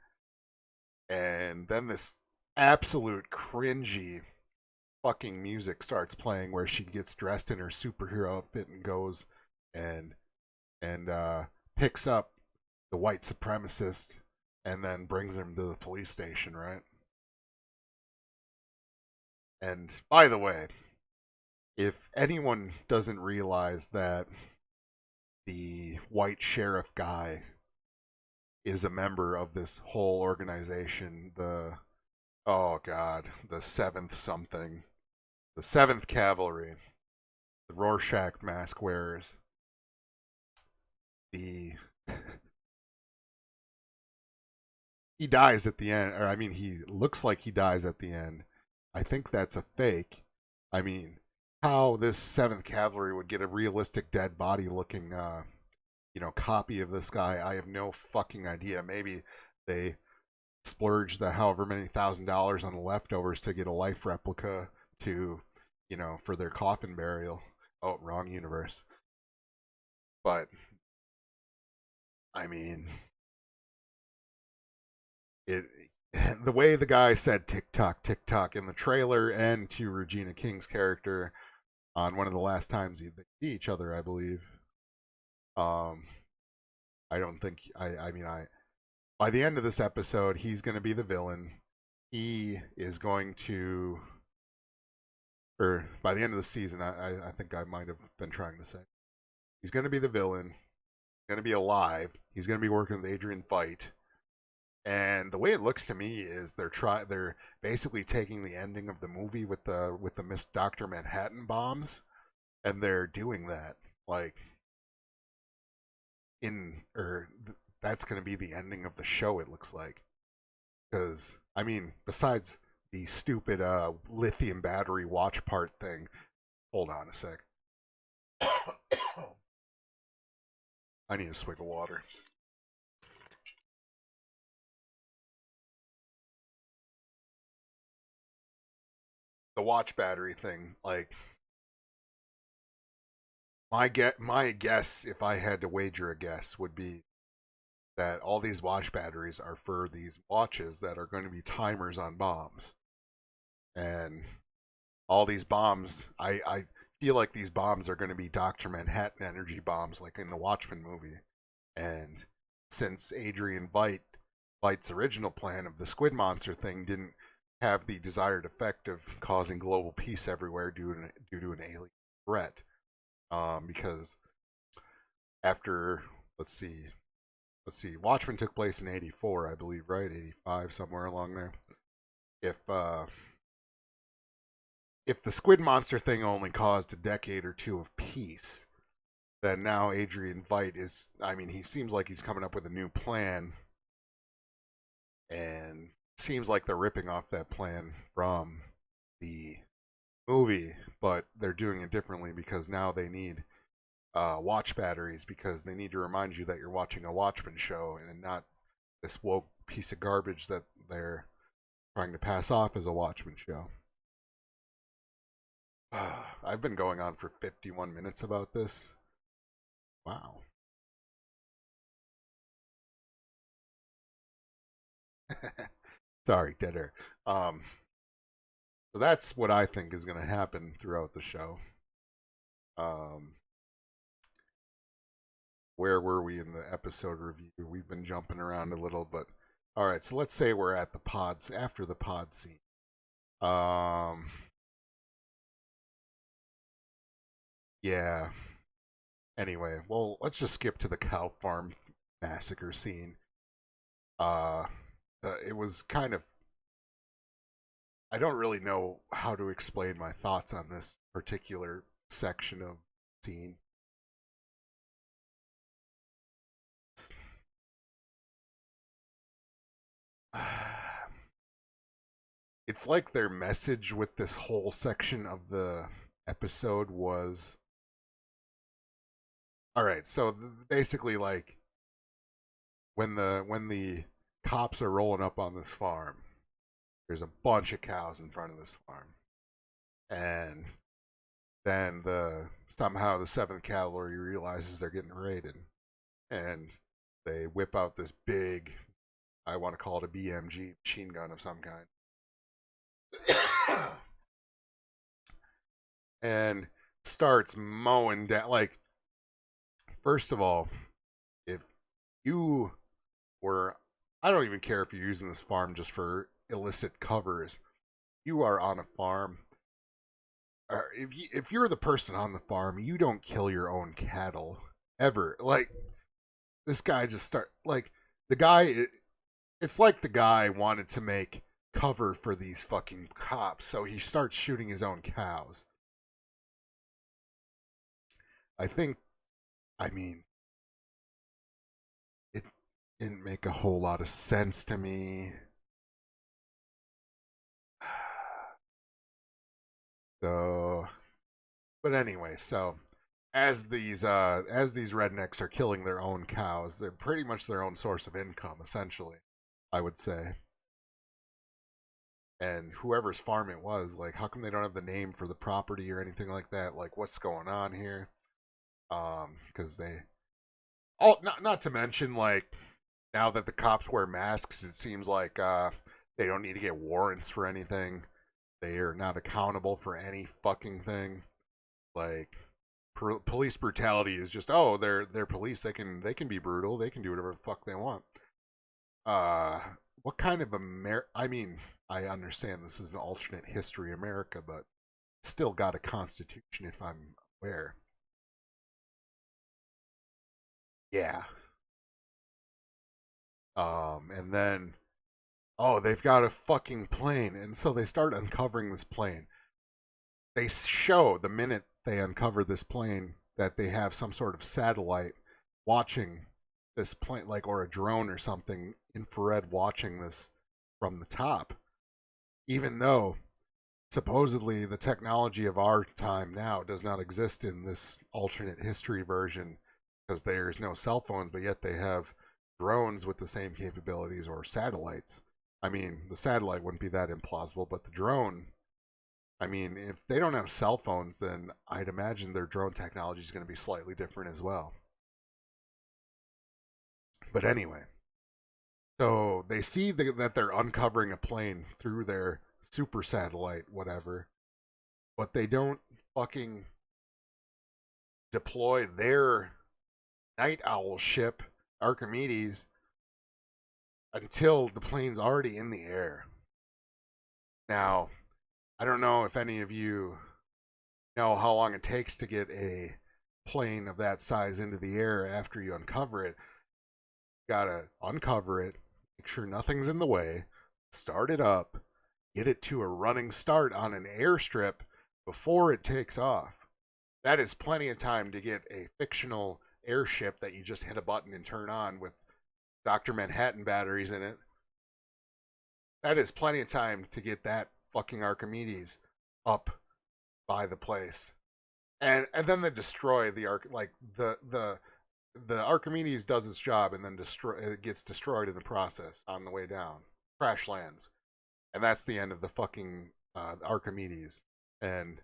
then this absolute cringy fucking music starts playing where she gets dressed in her superhero outfit and goes and and picks up the white supremacist and then brings him to the police station, right? And by the way, if anyone doesn't realize that the white sheriff guy is a member of this whole organization, oh god, the seventh something, the Seventh Cavalry, the Rorschach mask wearers, the he dies at the end, or I mean, he looks like he dies at the end. I think that's a fake. I mean, how this Seventh Cavalry would get a realistic dead body looking, copy of this guy, I have no fucking idea. Maybe they splurged the however many $1,000s on the leftovers to get a life replica to, for their coffin burial. Oh, wrong universe. But I mean, it the way the guy said tick tock in the trailer and to Regina King's character on one of the last times they see each other, I believe. Um, I don't think I mean I by the end of this episode, he's going to be the villain. He is going to, or by the end of the season, I think I might have been trying to say he's going to be the villain. He's going to be alive. He's going to be working with Adrian Veidt. And the way it looks to me is they're basically taking the ending of the movie with the Miss Doctor Manhattan bombs, and they're doing that like that's going to be the ending of the show. It looks like because I mean, besides the stupid lithium battery watch part thing. Hold on a sec. I need a swig of water. the watch battery thing. Like my guess, if I had to wager a guess, would be that all these watch batteries are for these watches that are going to be timers on bombs, and all these bombs. I feel like these bombs are going to be Doctor Manhattan energy bombs, like in the Watchmen movie. And since Vight's original plan of the squid monster thing didn't have the desired effect of causing global peace everywhere due to an alien threat, because after let's see, Watchmen took place in '84, I believe, right? '85, somewhere along there. If uh, if the squid monster thing only caused a decade or two of peace, then now Adrian Veidt is, I mean, he seems like he's coming up with a new plan, and seems like they're ripping off that plan from the movie, but they're doing it differently because now they need watch batteries, because they need to remind you that you're watching a Watchmen show and not this woke piece of garbage that they're trying to pass off as a Watchmen show. I've been going on for 51 minutes about this. Wow. Sorry, dead air. So that's what I think is going to happen throughout the show. Um, where were we in the episode review? We've been jumping around a little, but all right. So let's say we're at the pods after the pod scene. Um, yeah. Anyway, well, let's just skip to the cow farm massacre scene. Uh, it was kind of, I don't really know how to explain my thoughts on this particular section of scene. It's like their message with this whole section of the episode was, all right, so basically, like, when the cops are rolling up on this farm, there's a bunch of cows in front of this farm, and then somehow the Seventh Cavalry realizes they're getting raided, and they whip out this big, I want to call it a BMG machine gun of some kind, and starts mowing down. Like, first of all, if you were, I don't even care if you're using this farm just for illicit covers. You are on a farm. Or if you're the person on the farm, you don't kill your own cattle ever. Like, this guy just start like the guy. It's like the guy wanted to make cover for these fucking cops, so he starts shooting his own cows. I think. I mean, it didn't make a whole lot of sense to me. So, but anyway, so as these rednecks are killing their own cows, they're pretty much their own source of income, essentially, I would say. And whoever's farm it was, like, how come they don't have the name for the property or anything like that? Like, what's going on here? Because they, oh, not to mention, like, now that the cops wear masks, it seems like they don't need to get warrants for anything. They are not accountable for any fucking thing. Like, police brutality is just, oh, they're police. They can be brutal. They can do whatever the fuck they want. Uh, what kind of I mean, I understand this is an alternate history America, but still got a constitution if I'm aware. Yeah. And then, oh, they've got a fucking plane, and so they start uncovering this plane. They show the minute they uncover this plane that they have some sort of satellite watching this plane, like, or a drone or something, infrared watching this from the top, even though supposedly the technology of our time now does not exist in this alternate history version, because there's no cell phones, but yet they have drones with the same capabilities, or satellites. I mean, the satellite wouldn't be that implausible, but the drone, I mean, if they don't have cell phones, then I'd imagine their drone technology is going to be slightly different as well. But anyway, so they see that they're uncovering a plane through their super satellite, whatever, but they don't fucking deploy their night owl ship, Archimedes, until the plane's already in the air. Now, I don't know if any of you know how long it takes to get a plane of that size into the air after you uncover it. You gotta uncover it, make sure nothing's in the way, start it up, get it to a running start on an airstrip before it takes off. That is plenty of time to get a fictional airship that you just hit a button and turn on with Dr. Manhattan batteries in it. That is plenty of time to get that fucking Archimedes up by the place. And then they destroy the the Archimedes does its job and then it gets destroyed in the process on the way down. Crash lands. And that's the end of the fucking Archimedes. And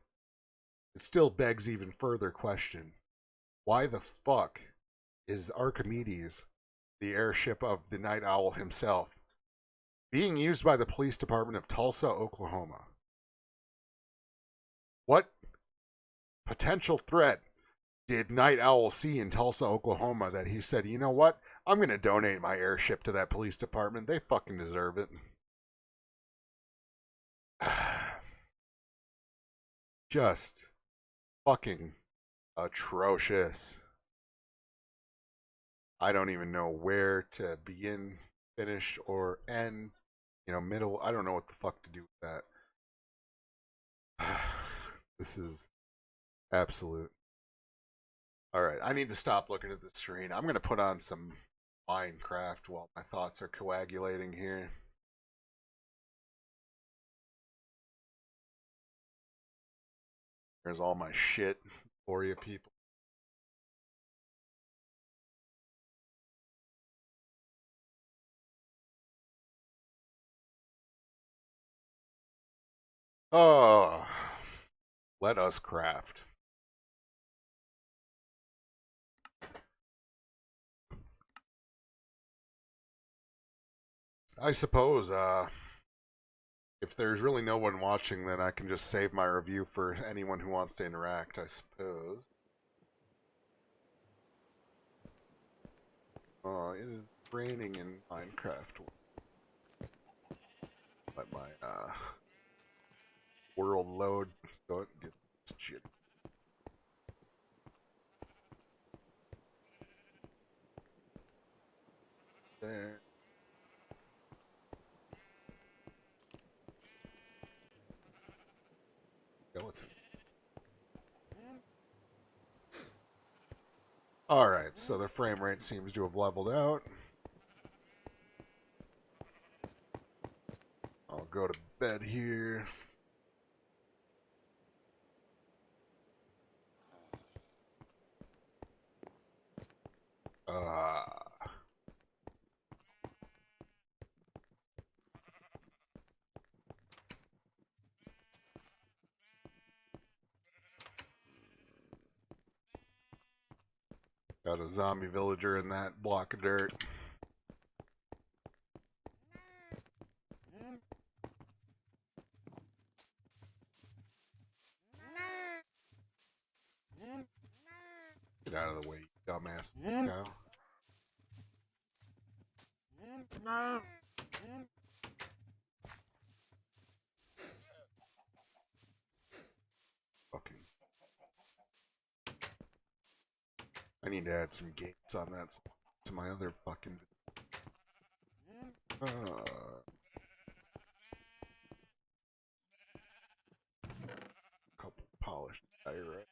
it still begs even further question. Why the fuck is Archimedes, the airship of the Night Owl himself, being used by the police department of Tulsa, Oklahoma? What potential threat did Night Owl see in Tulsa, Oklahoma that he said, you know what? I'm going to donate my airship to that police department. They fucking deserve it. Just fucking atrocious. I don't even know where to begin, finish, or end. You know, middle. I don't know what the fuck to do with that. This is absolute. All right, I need to stop looking at the screen. I'm going to put on some Minecraft while my thoughts are coagulating here. There's all my shit for you people. Oh, let us craft. I suppose if there's really no one watching, then I can just save my review for anyone who wants to interact, I suppose. Oh, it is raining in Minecraft. Let my world load so it gets shit. There. Skeleton. Alright, so the frame rate seems to have leveled out. I'll go to bed here. Got a zombie villager in that block of dirt. Get out of the way, you dumbass cow. Fucking. I need to add some gates on that to my other fucking. Couple polished diorites.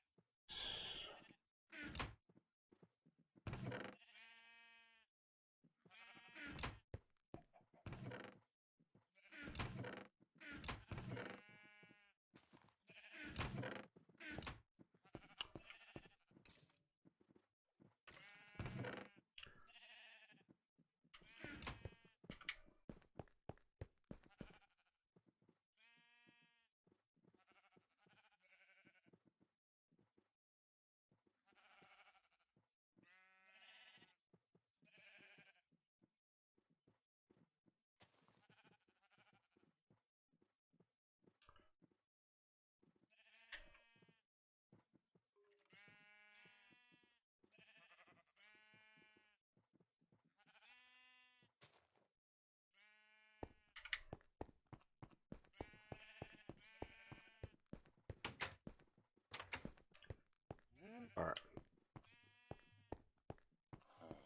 Alright.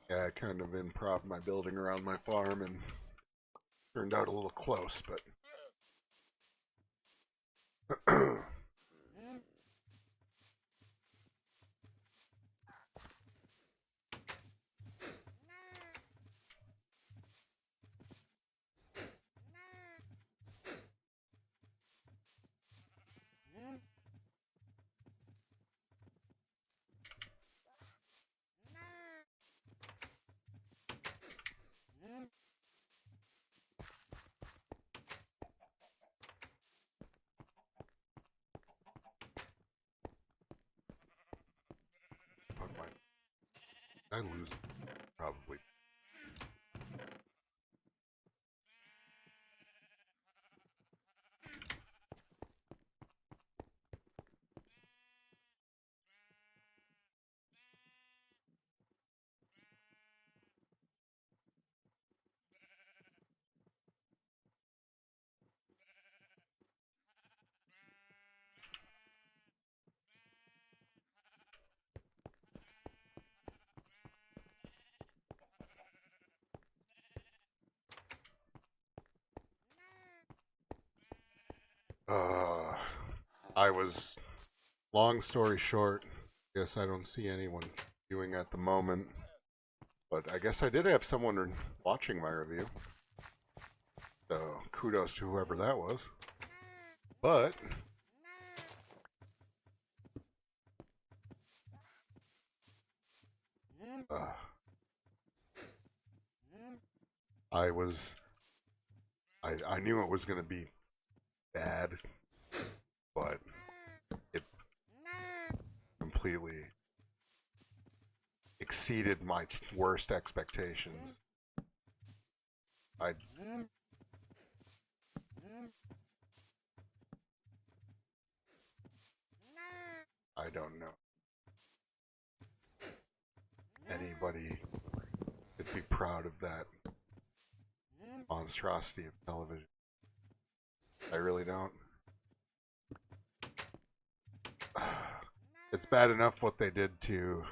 Yeah, I kind of improv my building around my farm and turned out a little close, but... I lose it, probably. I was, long story short, guess I don't see anyone viewing at the moment, but I guess I did have someone watching my review, so kudos to whoever that was. But I was, I knew it was going to be bad, but it completely exceeded my worst expectations. I don't know anybody could be proud of that monstrosity of television. I really don't. It's bad enough what they did to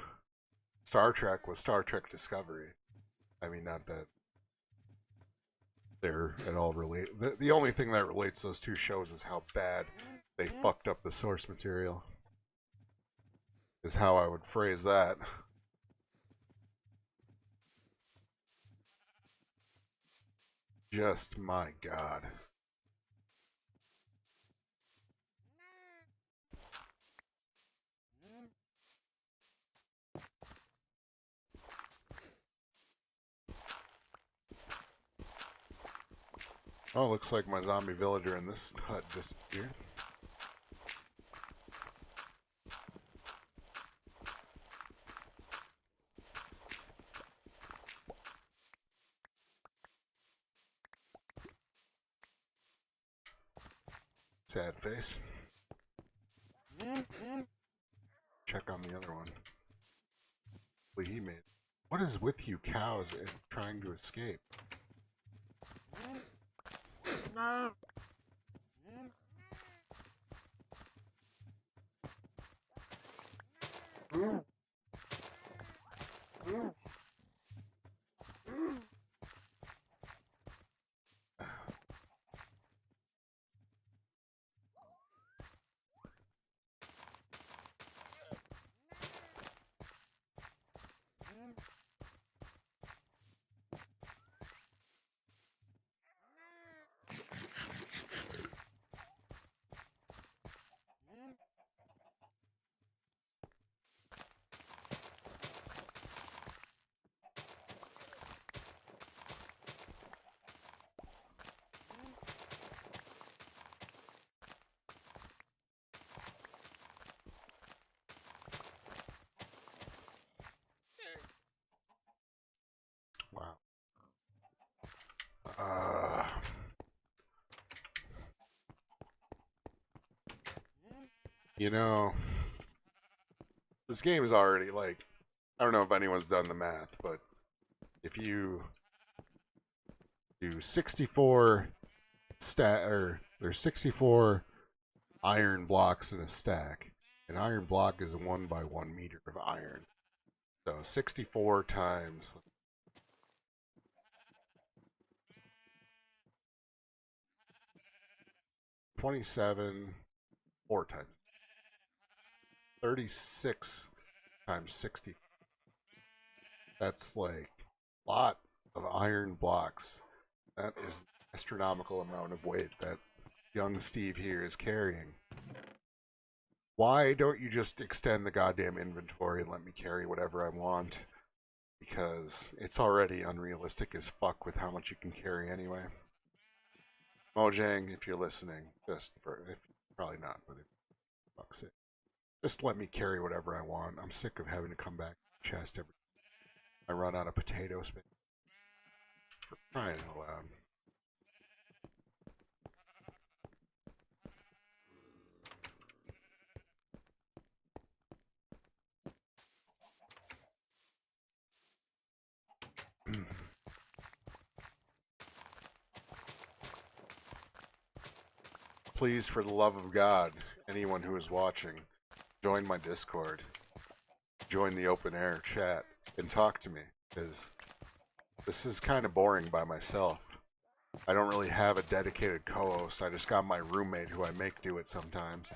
Star Trek with Star Trek Discovery. I mean, not that they're at all related. The only thing that relates those two shows is how bad they fucked up the source material. Is how I would phrase that. Just my God. Oh, looks like my zombie villager in this hut disappeared. Sad face. Check on the other one. What he made. What is with you cows and trying to escape? No. Wow. You know, this game is already like, I don't know if anyone's done the math, but if you do 64 there's 64 iron blocks in a stack, An iron block is 1 by 1 meter of iron. So 64 times 27, 4 times 36 times 60. That's like a lot of iron blocks. That is an astronomical amount of weight that young Steve here is carrying. Why don't you just extend the goddamn inventory and let me carry whatever I want? Because it's already unrealistic as fuck with how much you can carry anyway. Mojang, if you're listening, if probably not, but if fuck's sake, just let me carry whatever I want. I'm sick of having to come back to the chest every time I run out of potato space. For crying out loud. Please, for the love of God, anyone who is watching, join my Discord. Join the open air chat and talk to me, because this is kind of boring by myself. I don't really have a dedicated co-host. I just got my roommate who I make do it sometimes.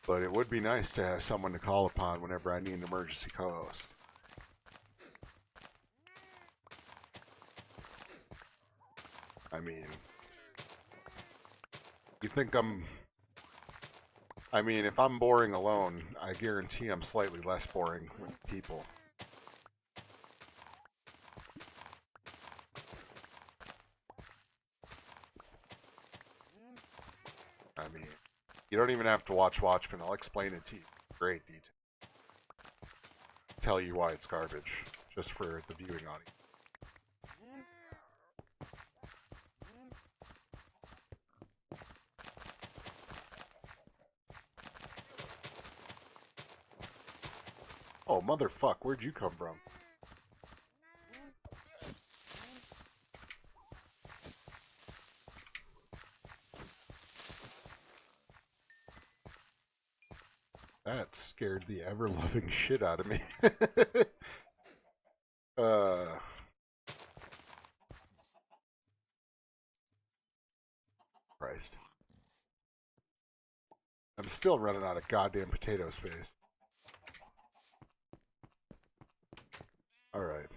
But it would be nice to have someone to call upon whenever I need an emergency co-host. I mean, you think if I'm boring alone, I guarantee I'm slightly less boring with people. I mean, you don't even have to watch Watchmen. I'll explain it to you in great detail. Tell you why it's garbage, just for the viewing audience. Oh, motherfuck, where'd you come from? That scared the ever-loving shit out of me. Christ. I'm still running out of goddamn potato space. Alright.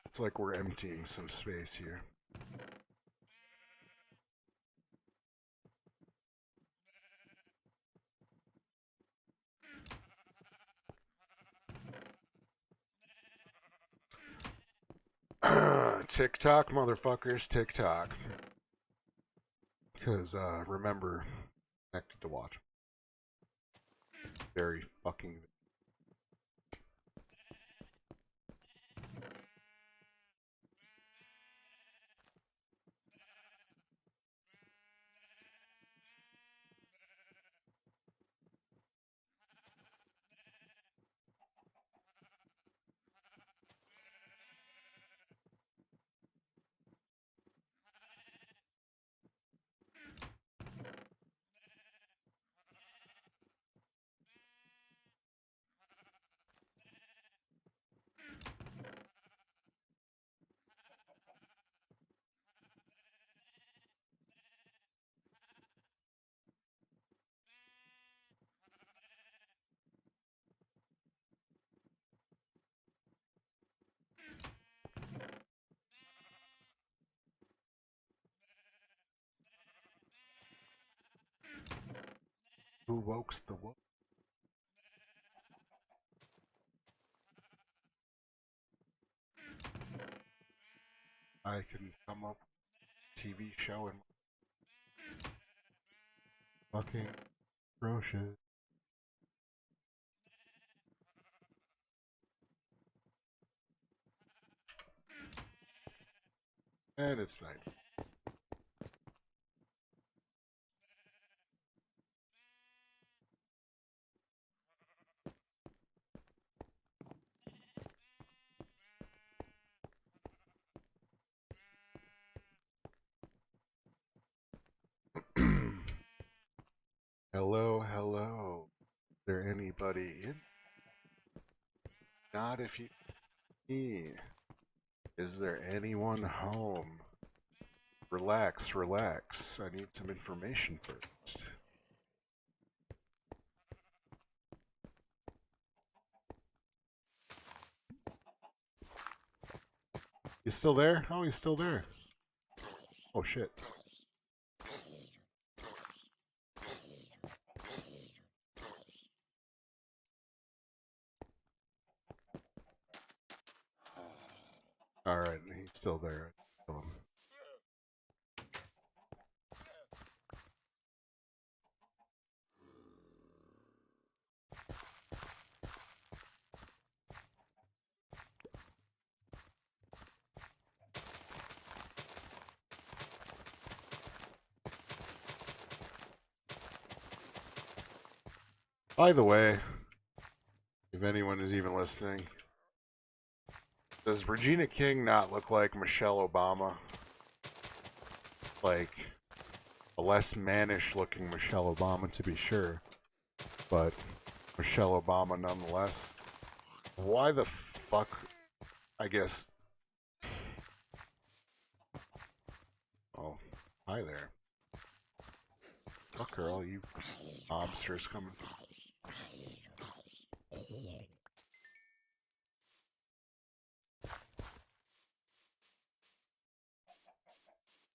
It's like we're emptying some space here. TikTok, motherfuckers, TikTok. Because, remember, connected to watch. Very fucking... Who wokes the woke? I can come up with a TV show and fucking atrocious. And it's night. Hello, hello. Is there anybody in? Not if you need. Is there anyone home? Relax, relax. I need some information first. You still there? Oh, he's still there. Oh, shit. Alright, he's still there. By the way, if anyone is even listening, does Regina King not look like Michelle Obama? Like a less mannish looking Michelle Obama, to be sure, but Michelle Obama nonetheless. Why the fuck? I guess. Oh, hi there. Fuck are all you mobsters coming?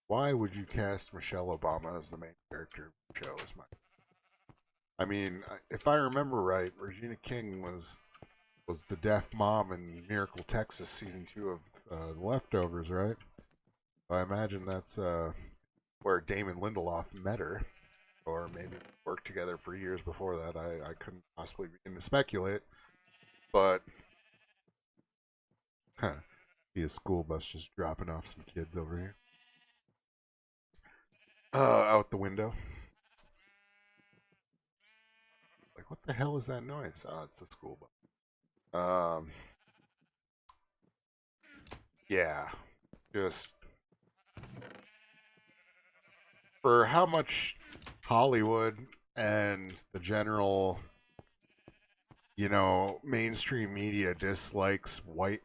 Why would you cast Michelle Obama as the main character of the show? I mean, if I remember right, Regina King was the deaf mom in Miracle, Texas, season 2 of The Leftovers, right? I imagine that's where Damon Lindelof met her, or maybe worked together for years before that. I couldn't possibly begin to speculate, but see a school bus just dropping off some kids over here. Out the window. Like, what the hell is that noise? Oh, it's the school bus. Yeah, just for how much Hollywood and the general, mainstream media dislikes white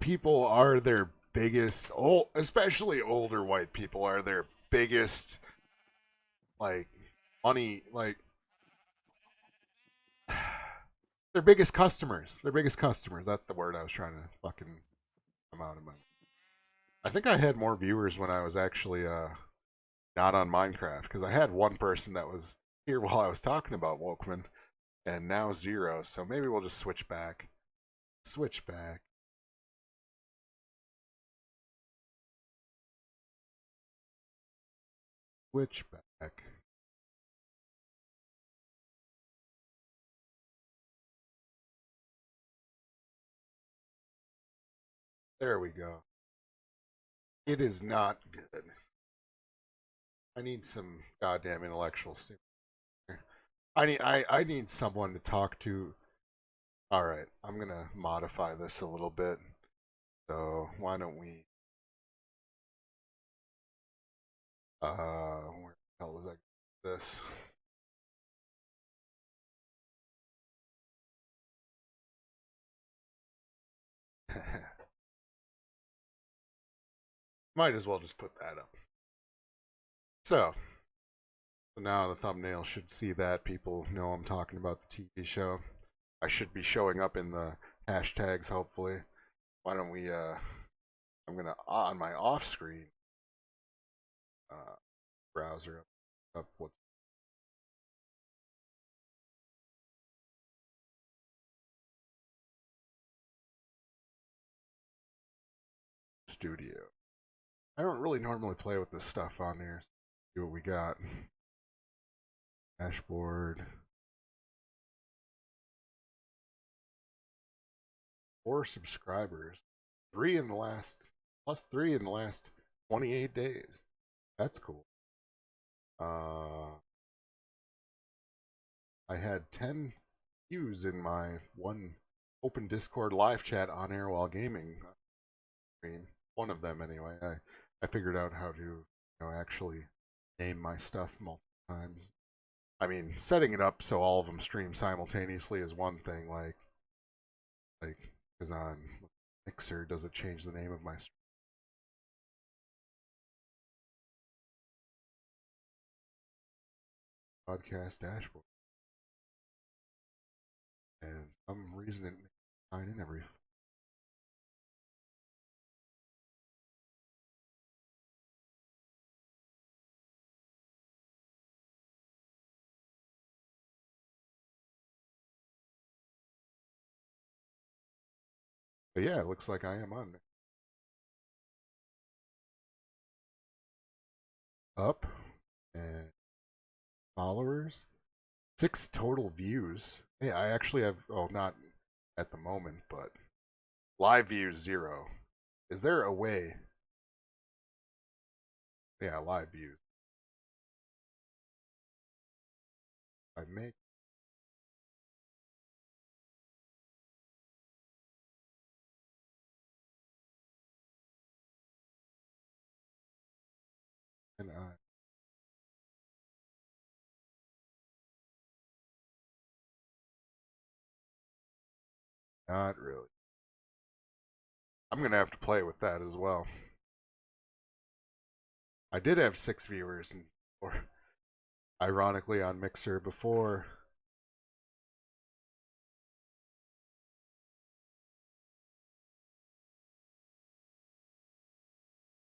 people are their biggest, especially older white people are their biggest, like, money, like, their biggest customers. Their biggest customers. That's the word I was trying to fucking come out of my. I think I had more viewers when I was actually not on Minecraft, because I had one person that was here while I was talking about Wokemen, and now 0. So maybe we'll just switch back. Switch back. Switch back. There we go. It is not good. I need some goddamn intellectual stimulation. I need someone to talk to. All right, I'm gonna modify this a little bit. So why don't we? Where the hell was I? This. Might as well just put that up. So now the thumbnail should see that. People know I'm talking about the TV show. I should be showing up in the hashtags, hopefully. Why don't we, I'm gonna, on my off screen, browser up what's studio. I don't really normally play with this stuff on here. See what we got. Dashboard. 4 subscribers. 3 in the last, plus 3 in the last 28 days. That's cool. I had 10 views in my one open Discord live chat on air while gaming stream. One of them, anyway. I figured out how to, actually name my stuff multiple times. I mean, setting it up so all of them stream simultaneously is one thing. Like, because on Mixer, does it change the name of my stream? Podcast dashboard? And some reason it sign in every. But yeah, it looks like I am on up and followers. 6 total views. Hey, I actually have, oh, not at the moment, but live views 0. Is there a way? Yeah, live views. I make. And I. Not really. I'm going to have to play with that as well. I did have 6 viewers, and, or ironically, on Mixer before.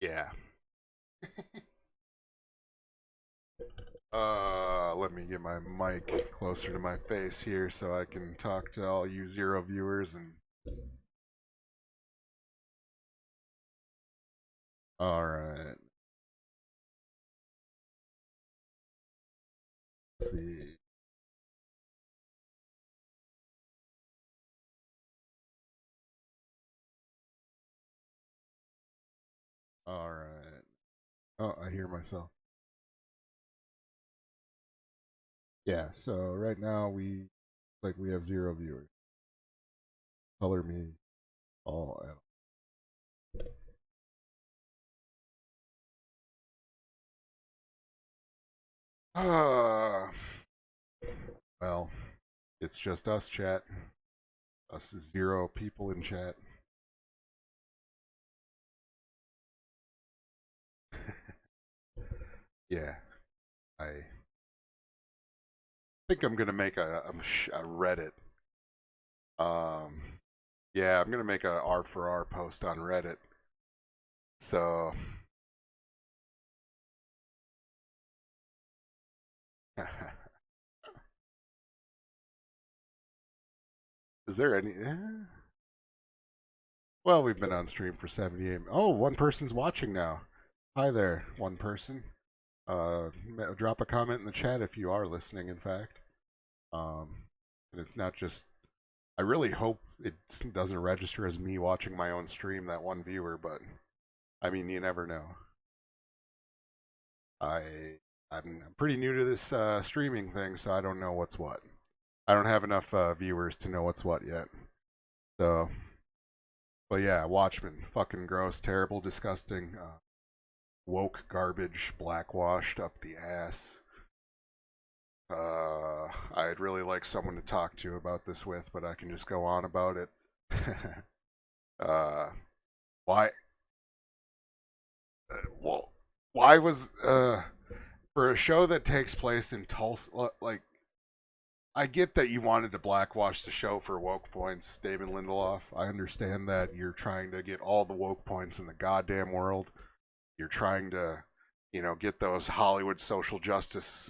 Yeah. Let me get my mic closer to my face here so I can talk to all you 0 viewers and. All right. Let's see. All right. Oh, I hear myself. Yeah. So right now we have 0 viewers. Color me all out. Well, it's just us, chat. Us is 0 people in chat. Yeah, I think I'm gonna make a Reddit. Um, yeah, I'm gonna make a R for R post on Reddit. So, is there any? Well, we've been on stream for 78. Oh, one person's watching now. Hi there, one person. Drop a comment in the chat if you are listening. In fact, and it's not just. I really hope it doesn't register as me watching my own stream. That one viewer, but I mean, you never know. I'm pretty new to this streaming thing, so I don't know what's what. I don't have enough viewers to know what's what yet. So, but yeah, Watchmen, fucking gross, terrible, disgusting, woke garbage, blackwashed up the ass. I'd really like someone to talk to about this with, but I can just go on about it. uh, why? Well, why was for a show that takes place in Tulsa? Like, I get that you wanted to blackwash the show for woke points, David Lindelof. I understand that you're trying to get all the woke points in the goddamn world. You're trying to, get those Hollywood social justice,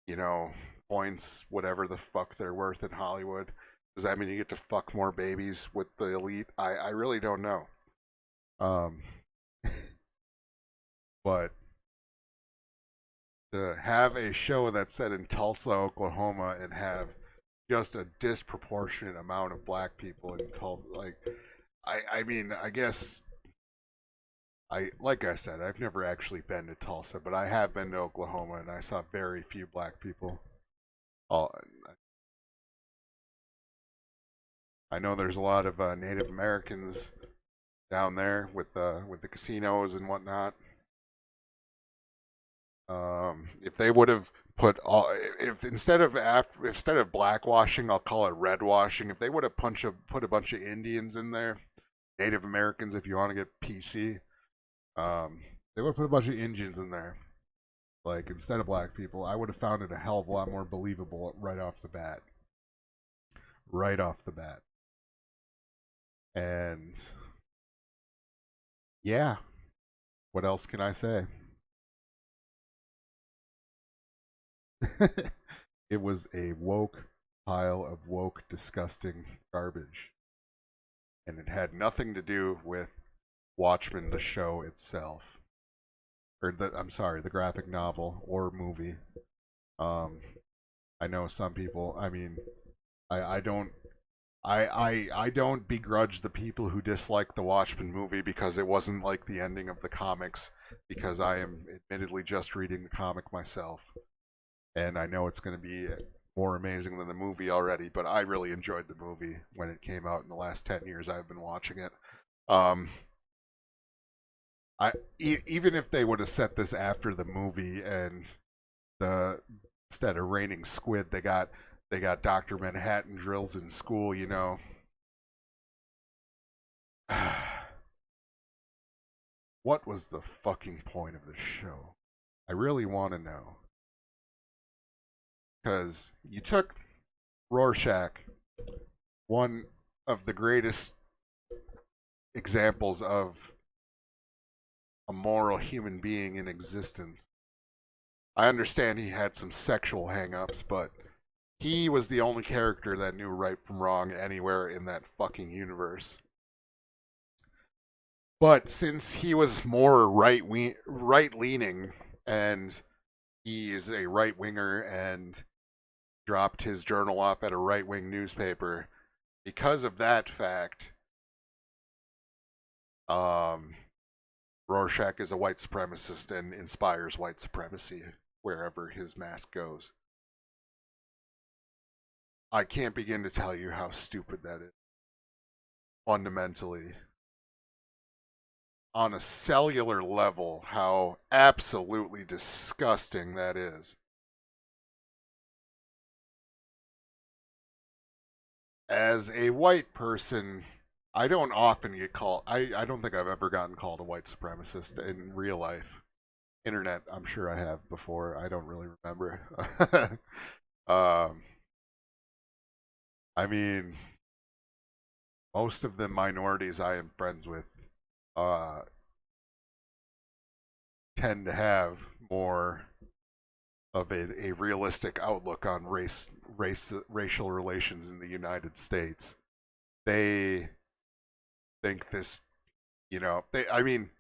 you know, points, whatever the fuck they're worth in Hollywood. Does that mean you get to fuck more babies with the elite? I really don't know. Um, but to have a show that's set in Tulsa, Oklahoma, and have just a disproportionate amount of black people in Tulsa, like, I mean, I guess like I said, I've never actually been to Tulsa, but I have been to Oklahoma, and I saw very few black people. All I know there's a lot of Native Americans down there with the casinos and whatnot. If they would have put all, if instead of blackwashing, I'll call it red washing. If they would have put a bunch of Indians in there, Native Americans, if you want to get PC, um, they would have put a bunch of Indians in there, like instead of black people. I would have found it a hell of a lot more believable right off the bat. Right off the bat. And yeah, what else can I say? It was a woke pile of woke, disgusting garbage. And it had nothing to do with Watchmen, the show itself. I'm sorry, the graphic novel or movie. Um, I know some people, I mean, I don't I don't begrudge the people who dislike the Watchmen movie because it wasn't like the ending of the comics, because I am admittedly just reading the comic myself. And I know it's going to be more amazing than the movie already, but I really enjoyed the movie when it came out in the last 10 years I've been watching it. Um, even if they would have set this after the movie and the instead of raining squid, they got Dr. Manhattan drills in school, you know. What was the fucking point of the show? I really want to know. Because you took Rorschach, one of the greatest examples of a moral human being in existence. I understand he had some sexual hangups, but he was the only character that knew right from wrong anywhere in that fucking universe. But since he was more right leaning, and he is a right winger and dropped his journal off at a right wing newspaper, because of that fact, um, Rorschach is a white supremacist and inspires white supremacy wherever his mask goes. I can't begin to tell you how stupid that is. Fundamentally, on a cellular level, how absolutely disgusting that is. As a white person, I don't often get called, I don't think I've ever gotten called a white supremacist in real life. Internet, I'm sure I have before. I don't really remember. um, I mean, most of the minorities I am friends with uh, tend to have more of a realistic outlook on racial relations in the United States. They think this, you know, I mean,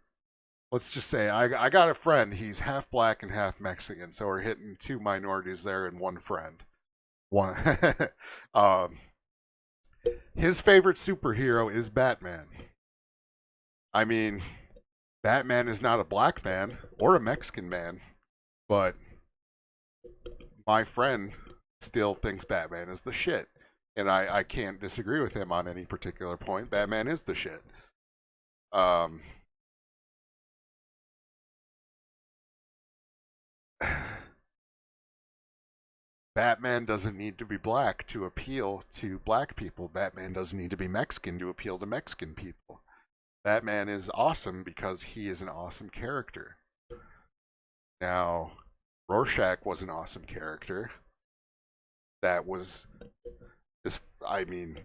let's just say I got a friend. He's half black and half Mexican, so we're hitting two minorities there and one friend. One, um, his favorite superhero is Batman. I mean, Batman is not a black man or a Mexican man, but my friend still thinks Batman is the shit. And I can't disagree with him on any particular point. Batman is the shit. Um, Batman doesn't need to be black to appeal to black people. Batman doesn't need to be Mexican to appeal to Mexican people. Batman is awesome because he is an awesome character. Now, Rorschach was an awesome character. That was this. I mean,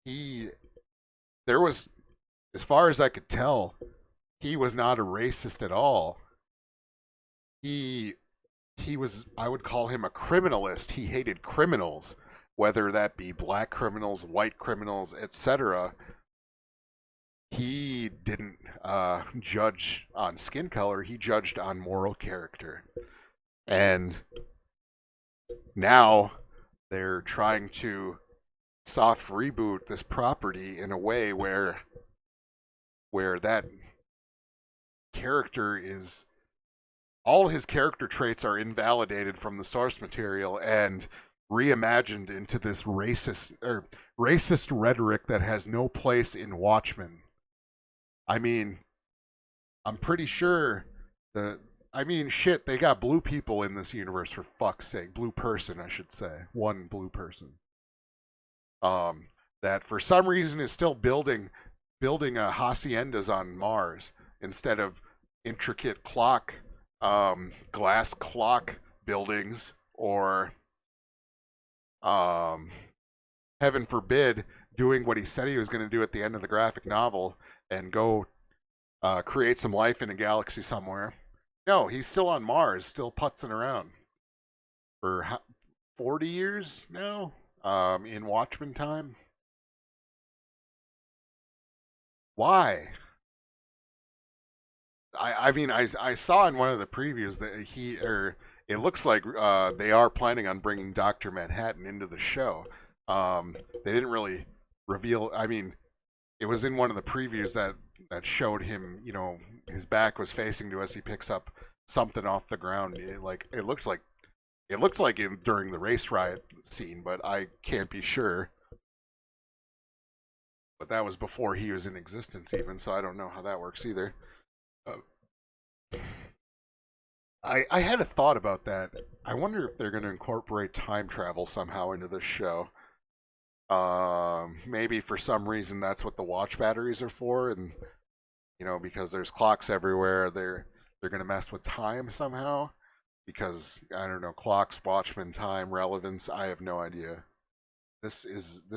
he. There was, as far as I could tell, he was not a racist at all. He he was, I would call him a criminalist. He hated criminals, whether that be black criminals, white criminals, etc. He didn't judge on skin color. He judged on moral character. And now they're trying to soft reboot this property in a way where that character is, all his character traits are invalidated from the source material and reimagined into this racist rhetoric that has no place in Watchmen. I mean, I'm pretty sure the I mean, shit, they got blue people in this universe for fuck's sake. Blue person, I should say. One blue person. Um, that for some reason is still building haciendas on Mars instead of intricate glass clock buildings, or um, heaven forbid, doing what he said he was going to do at the end of the graphic novel and go create some life in a galaxy somewhere. No, he's still on Mars, still putzing around for 40 years now, in Watchmen time. Why? I mean, I saw in one of the previews that it looks like they are planning on bringing Doctor Manhattan into the show. They didn't really reveal. I mean, it was in one of the previews that showed him. His back was facing to us. He picks up something off the ground. It looked like during the race riot scene, but I can't be sure. But that was before he was in existence, even, so I don't know how that works either. Uh, I had a thought about that. I wonder if they're going to incorporate time travel somehow into this show. Maybe for some reason that's what the watch batteries are for, and because there's clocks everywhere, they're going to mess with time somehow. Because I don't know, clocks, Watchmen, time, relevance. I have no idea. This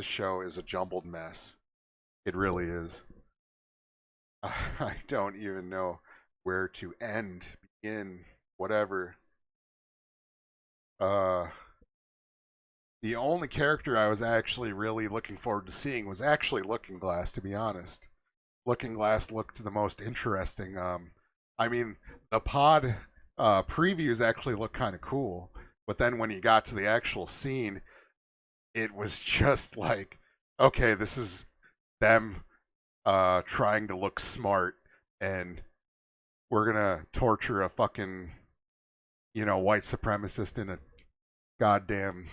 show is a jumbled mess. It really is. I don't even know where to end, begin, whatever. Uh, the only character I was actually really looking forward to seeing was actually Looking Glass, to be honest. Looking Glass looked the most interesting. I mean, the pod previews actually looked kind of cool, but then when you got to the actual scene, it was just like, okay, this is them trying to look smart, and we're gonna torture a fucking white supremacist in a goddamn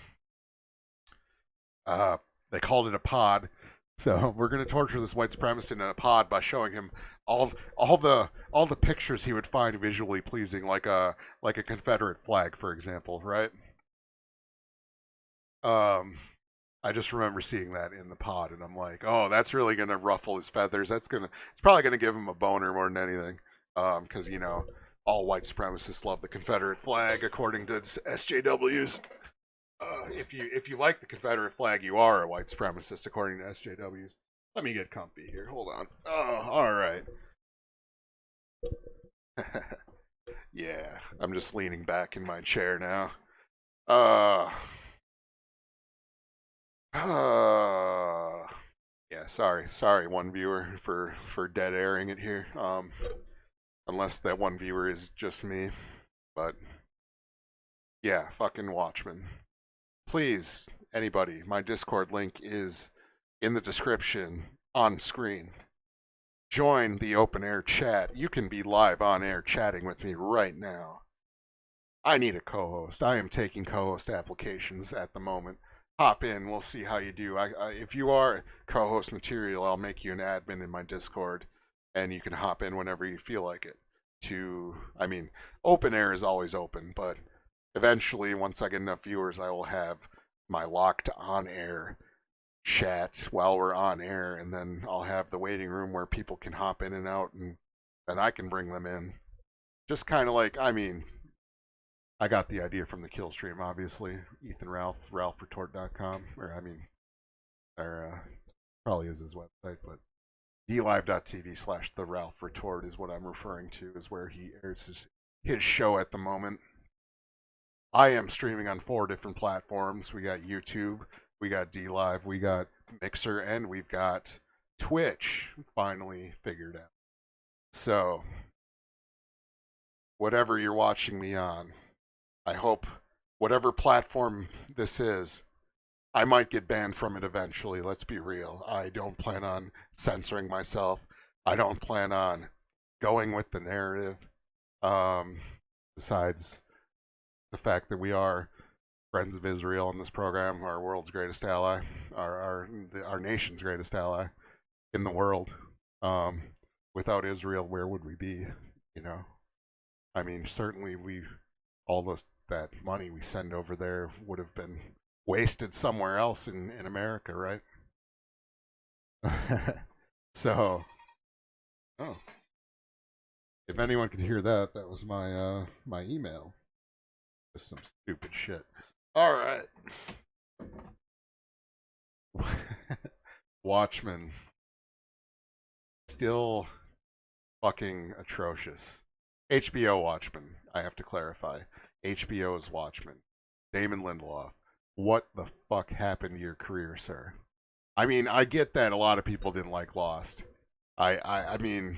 uh they called it a pod. So we're gonna torture this white supremacist in a pod by showing him all the pictures he would find visually pleasing, like a Confederate flag, for example, right? Um, I just remember seeing that in the pod, and I'm like, oh, that's really gonna ruffle his feathers. It's probably gonna give him a boner more than anything, because all white supremacists love the Confederate flag, according to SJWs. If you like the Confederate flag, you are a white supremacist, according to SJWs. Let me get comfy here. Hold on. Oh, all right. Yeah, I'm just leaning back in my chair now. Uh, uh yeah, sorry, one viewer for dead airing it here. Unless that one viewer is just me, but yeah, fucking Watchmen. Please, anybody, my Discord link is in the description on screen. Join the open air chat. You can be live on air chatting with me right now. I need a co-host. I am taking co-host applications at the moment. Hop in. We'll see how you do. If you are co-host material, I'll make you an admin in my Discord, and you can hop in whenever you feel like it. I mean, open air is always open, but eventually, once I get enough viewers, I will have my locked on air chat while we're on air, and then I'll have the waiting room where people can hop in and out, and then I can bring them in. Just kind of like, I mean, I got the idea from the kill stream, obviously. Ethan Ralph, ralphretort.com, or probably is his website, but dlive.tv/the Ralph Retort is what I'm referring to, is where he airs his show at the moment. I am streaming on 4 different platforms. We got YouTube, we got DLive, we got Mixer, and we've got Twitch finally figured out. So, whatever you're watching me on, I hope whatever platform this is, I might get banned from it eventually. Let's be real. I don't plan on censoring myself. I don't plan on going with the narrative. Besides the fact that we are friends of Israel in this program, our world's greatest ally, our nation's greatest ally in the world. Without Israel, where would we be? You know. I mean, certainly all that money we send over there would have been wasted somewhere else in America, right? So, oh, if anyone could hear that, that was my email. Just some stupid shit. All right. Watchmen still fucking atrocious. HBO Watchmen, I have to clarify. HBO's Watchmen. Damon Lindelof. What the fuck happened to your career, sir? I mean, I get that a lot of people didn't like Lost. I mean,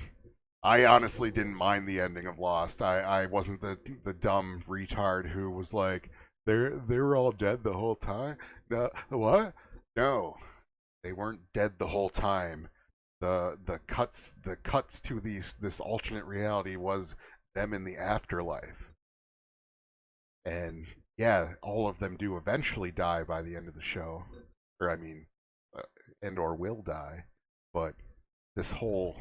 I honestly didn't mind the ending of Lost. I wasn't the dumb retard who was like, they were all dead the whole time. No, what? No, they weren't dead the whole time. The cuts to this alternate reality was them in the afterlife, and yeah, all of them do eventually die by the end of the show, or I mean, uh, and or will die, but this whole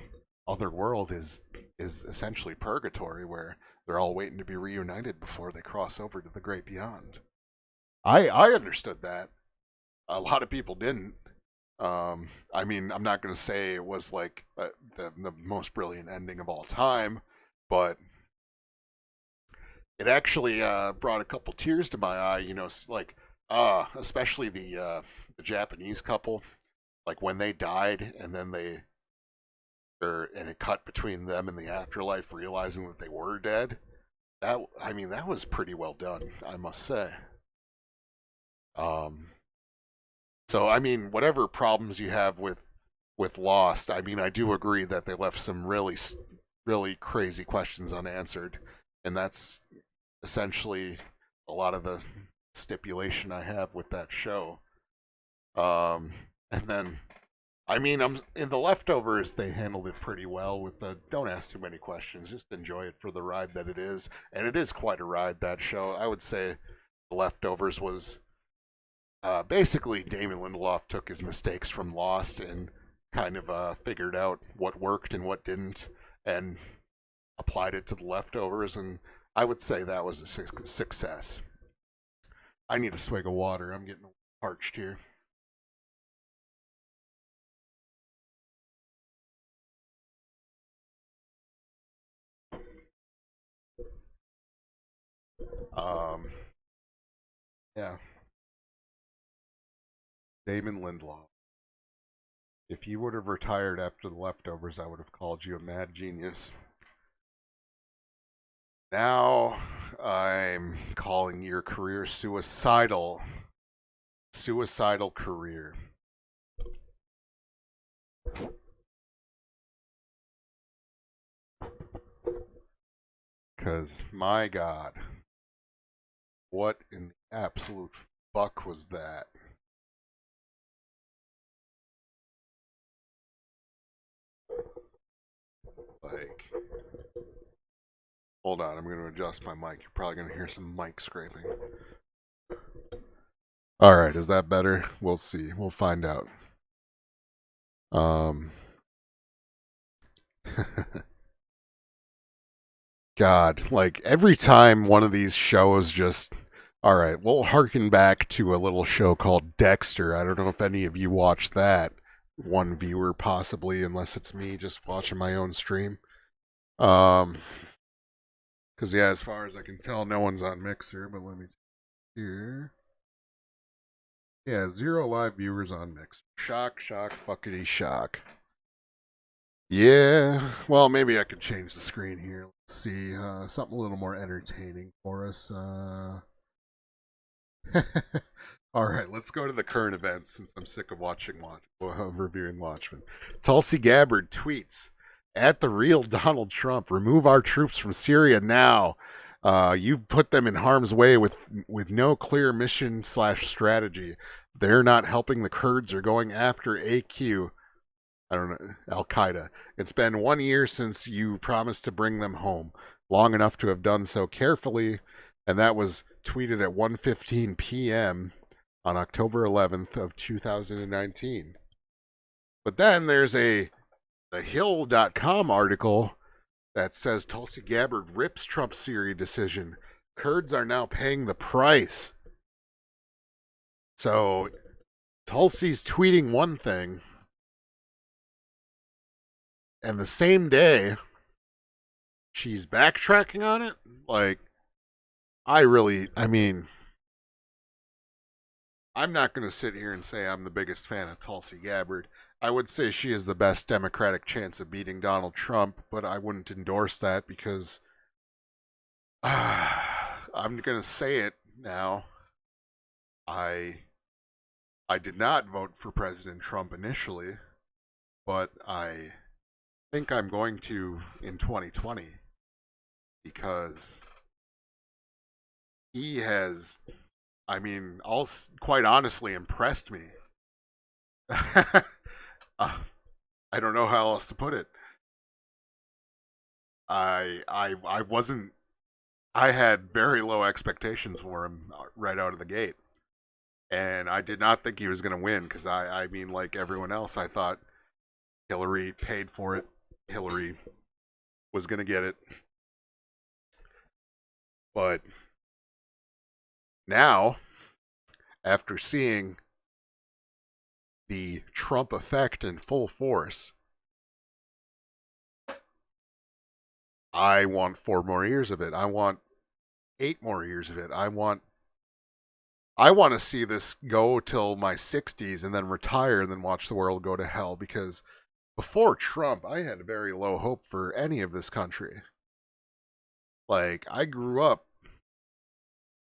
other world is essentially purgatory where they're all waiting to be reunited before they cross over to the great beyond. I understood that. A lot of people didn't. I mean, I'm not going to say it was like the most brilliant ending of all time, but it actually brought a couple tears to my eye. You know, like especially the Japanese couple, like when they died, and then and it cut between them and the afterlife, realizing that they were dead. That I mean, that was pretty well done, I must say. Um, so I mean, whatever problems you have with Lost, I mean, I do agree that they left some really crazy questions unanswered, and that's essentially a lot of the stipulation I have with that show. And then, I mean, I'm in the leftovers. They handled it pretty well with the don't ask too many questions, just enjoy it for the ride that it is, and it is quite a ride. That show, I would say, the leftovers was basically Damon Lindelof took his mistakes from Lost and kind of figured out what worked and what didn't, and applied it to the leftovers, and I would say that was a success. I need a swig of water. I'm getting parched here. Um, yeah, Damon Lindelof. If you would have retired after the leftovers, I would have called you a mad genius. Now I'm calling your career suicidal. Suicidal career. Because, my God, what in the absolute fuck was that? Like, hold on, I'm going to adjust my mic. You're probably going to hear some mic scraping. All right, is that better? We'll see. We'll find out. Um, God, like every time one of these shows just. All right, we'll harken back to a little show called Dexter. I don't know if any of you watched that. One viewer, possibly, unless it's me just watching my own stream. Um, because yeah, as far as I can tell, no one's on Mixer. But let me here. Yeah, zero live viewers on Mixer. Shock, shock, fuckity shock. Yeah, well, maybe I could change the screen here. Let's see, something a little more entertaining for us. All right, let's go to the current events since I'm sick of reviewing Watchmen. Tulsi Gabbard tweets at the real Donald Trump: "Remove our troops from Syria now. You've put them in harm's way with no clear mission/strategy. They're not helping the Kurds or going after AQ. I don't know, Al Qaeda. It's been 1 year since you promised to bring them home, long enough to have done so carefully." And that was tweeted at 1:15 p.m. on October 11th of 2019. But then there's a thehill.com article that says Tulsi Gabbard rips Trump Syria decision. Kurds are now paying the price. So Tulsi's tweeting one thing, and the same day she's backtracking on it. Like, I mean, I'm not going to sit here and say I'm the biggest fan of Tulsi Gabbard. I would say she is the best Democratic chance of beating Donald Trump, but I wouldn't endorse that because I'm going to say it now. I did not vote for President Trump initially, but I think I'm going to in 2020 because he has, I mean, all quite honestly impressed me. I don't know how else to put it. I wasn't. I had very low expectations for him right out of the gate, and I did not think he was going to win because I mean, like everyone else, I thought Hillary paid for it. Hillary was going to get it, but now, after seeing the Trump effect in full force, I want 4 more years of it. I want 8 more years of it. I want to see this go till my 60s and then retire and then watch the world go to hell because before Trump, I had very low hope for any of this country. Like, I grew up,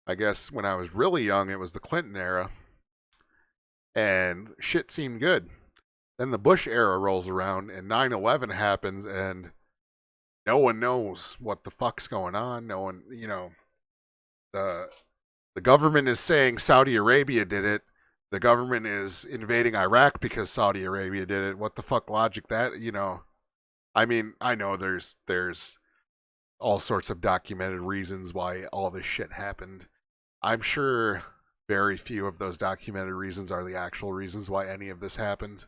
I guess when I was really young, it was the Clinton era, and shit seemed good. Then the Bush era rolls around, and 9/11 happens, and no one knows what the fuck's going on. No one, the government is saying Saudi Arabia did it. The government is invading Iraq because Saudi Arabia did it. What the fuck logic that. I mean, I know there's all sorts of documented reasons why all this shit happened. I'm sure very few of those documented reasons are the actual reasons why any of this happened.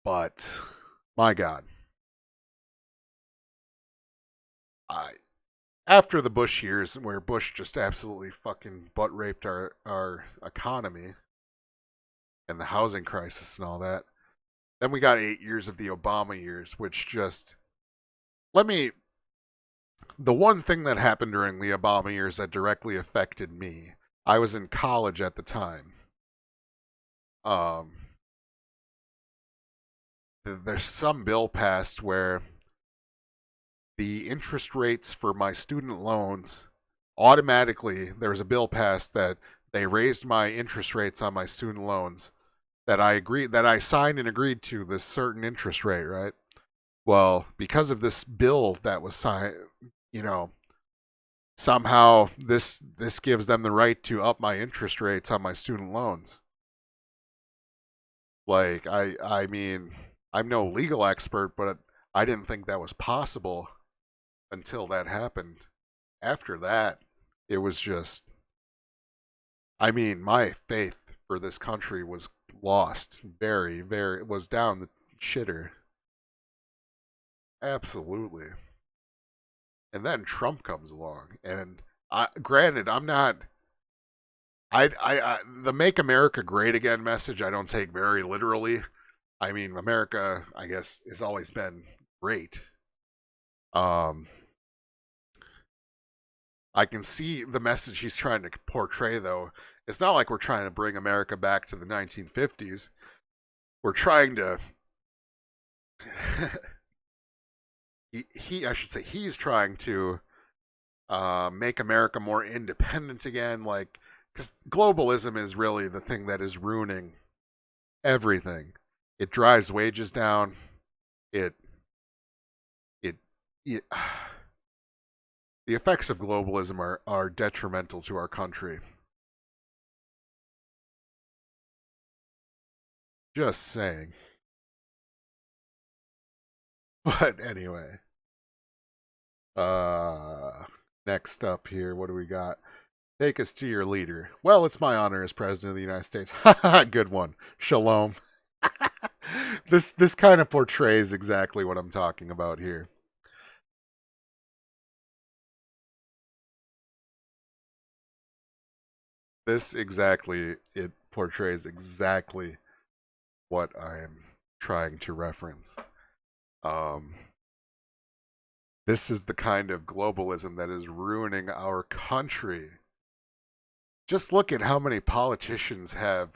But my God. After the Bush years, where Bush just absolutely fucking butt raped our economy and the housing crisis and all that, then we got 8 years of the Obama years, which just the one thing that happened during the Obama years that directly affected me. I was in college at the time. There's some bill passed where the interest rates for my student loans automatically, there was a bill passed that they raised my interest rates on my student loans that I signed and agreed to this certain interest rate, right? Well, because of this bill that was signed, somehow this gives them the right to up my interest rates on my student loans. Like I mean, I'm no legal expert, but I didn't think that was possible until that happened. After that, it was just, I mean, my faith for this country was lost. Very, very, it was down the shitter. Absolutely. And then Trump comes along, and granted, I'm not. The "Make America Great Again" message I don't take very literally. I mean, America, I guess, has always been great. I can see the message he's trying to portray, though. It's not like we're trying to bring America back to the 1950s. We're trying to. I should say, he's trying to make America more independent again. Like, because globalism is really the thing that is ruining everything. It drives wages down. It the effects of globalism are detrimental to our country. Just saying. But anyway. Next up here, what do we got? Take us to your leader. Well, it's my honor as President of the United States. Good one. Shalom. This kind of portrays exactly what I'm talking about here. This exactly, it portrays exactly what I'm trying to reference. Um, this is the kind of globalism that is ruining our country. Just look at how many politicians have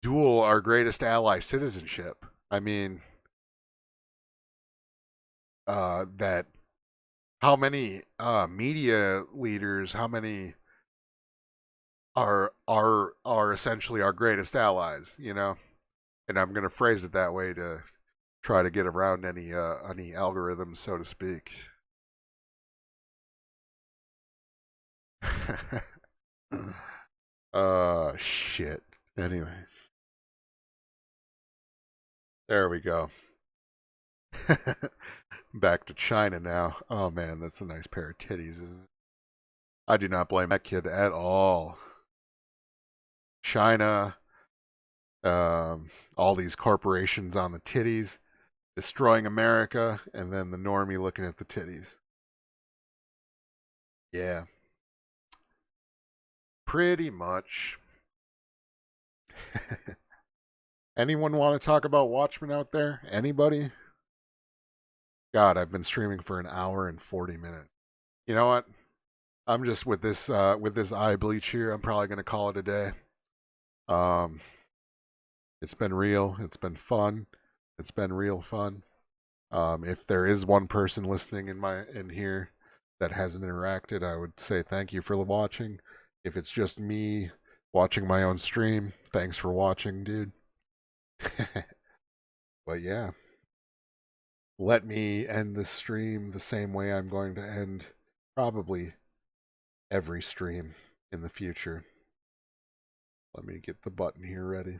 dual our greatest ally citizenship. I mean, that how many media leaders, how many are essentially our greatest allies, you know? And I'm going to phrase it that way to try to get around any algorithms, so to speak. Shit. Anyway, there we go. Back to China now. Oh man, that's a nice pair of titties, isn't it? I do not blame that kid at all. China, all these corporations on the titties, destroying America, and then the normie looking at the titties. Yeah, pretty much. Anyone want to talk about Watchmen out there? Anybody? God, I've been streaming for an hour and 40 minutes. You know what? I'm just with this eye bleach here. I'm probably gonna call it a day. Um, it's been real. It's been fun. It's been real fun. If there is one person listening in here that hasn't interacted, I would say thank you for watching. If it's just me watching my own stream, thanks for watching, dude. But yeah, let me end the stream the same way I'm going to end probably every stream in the future. Let me get the button here ready.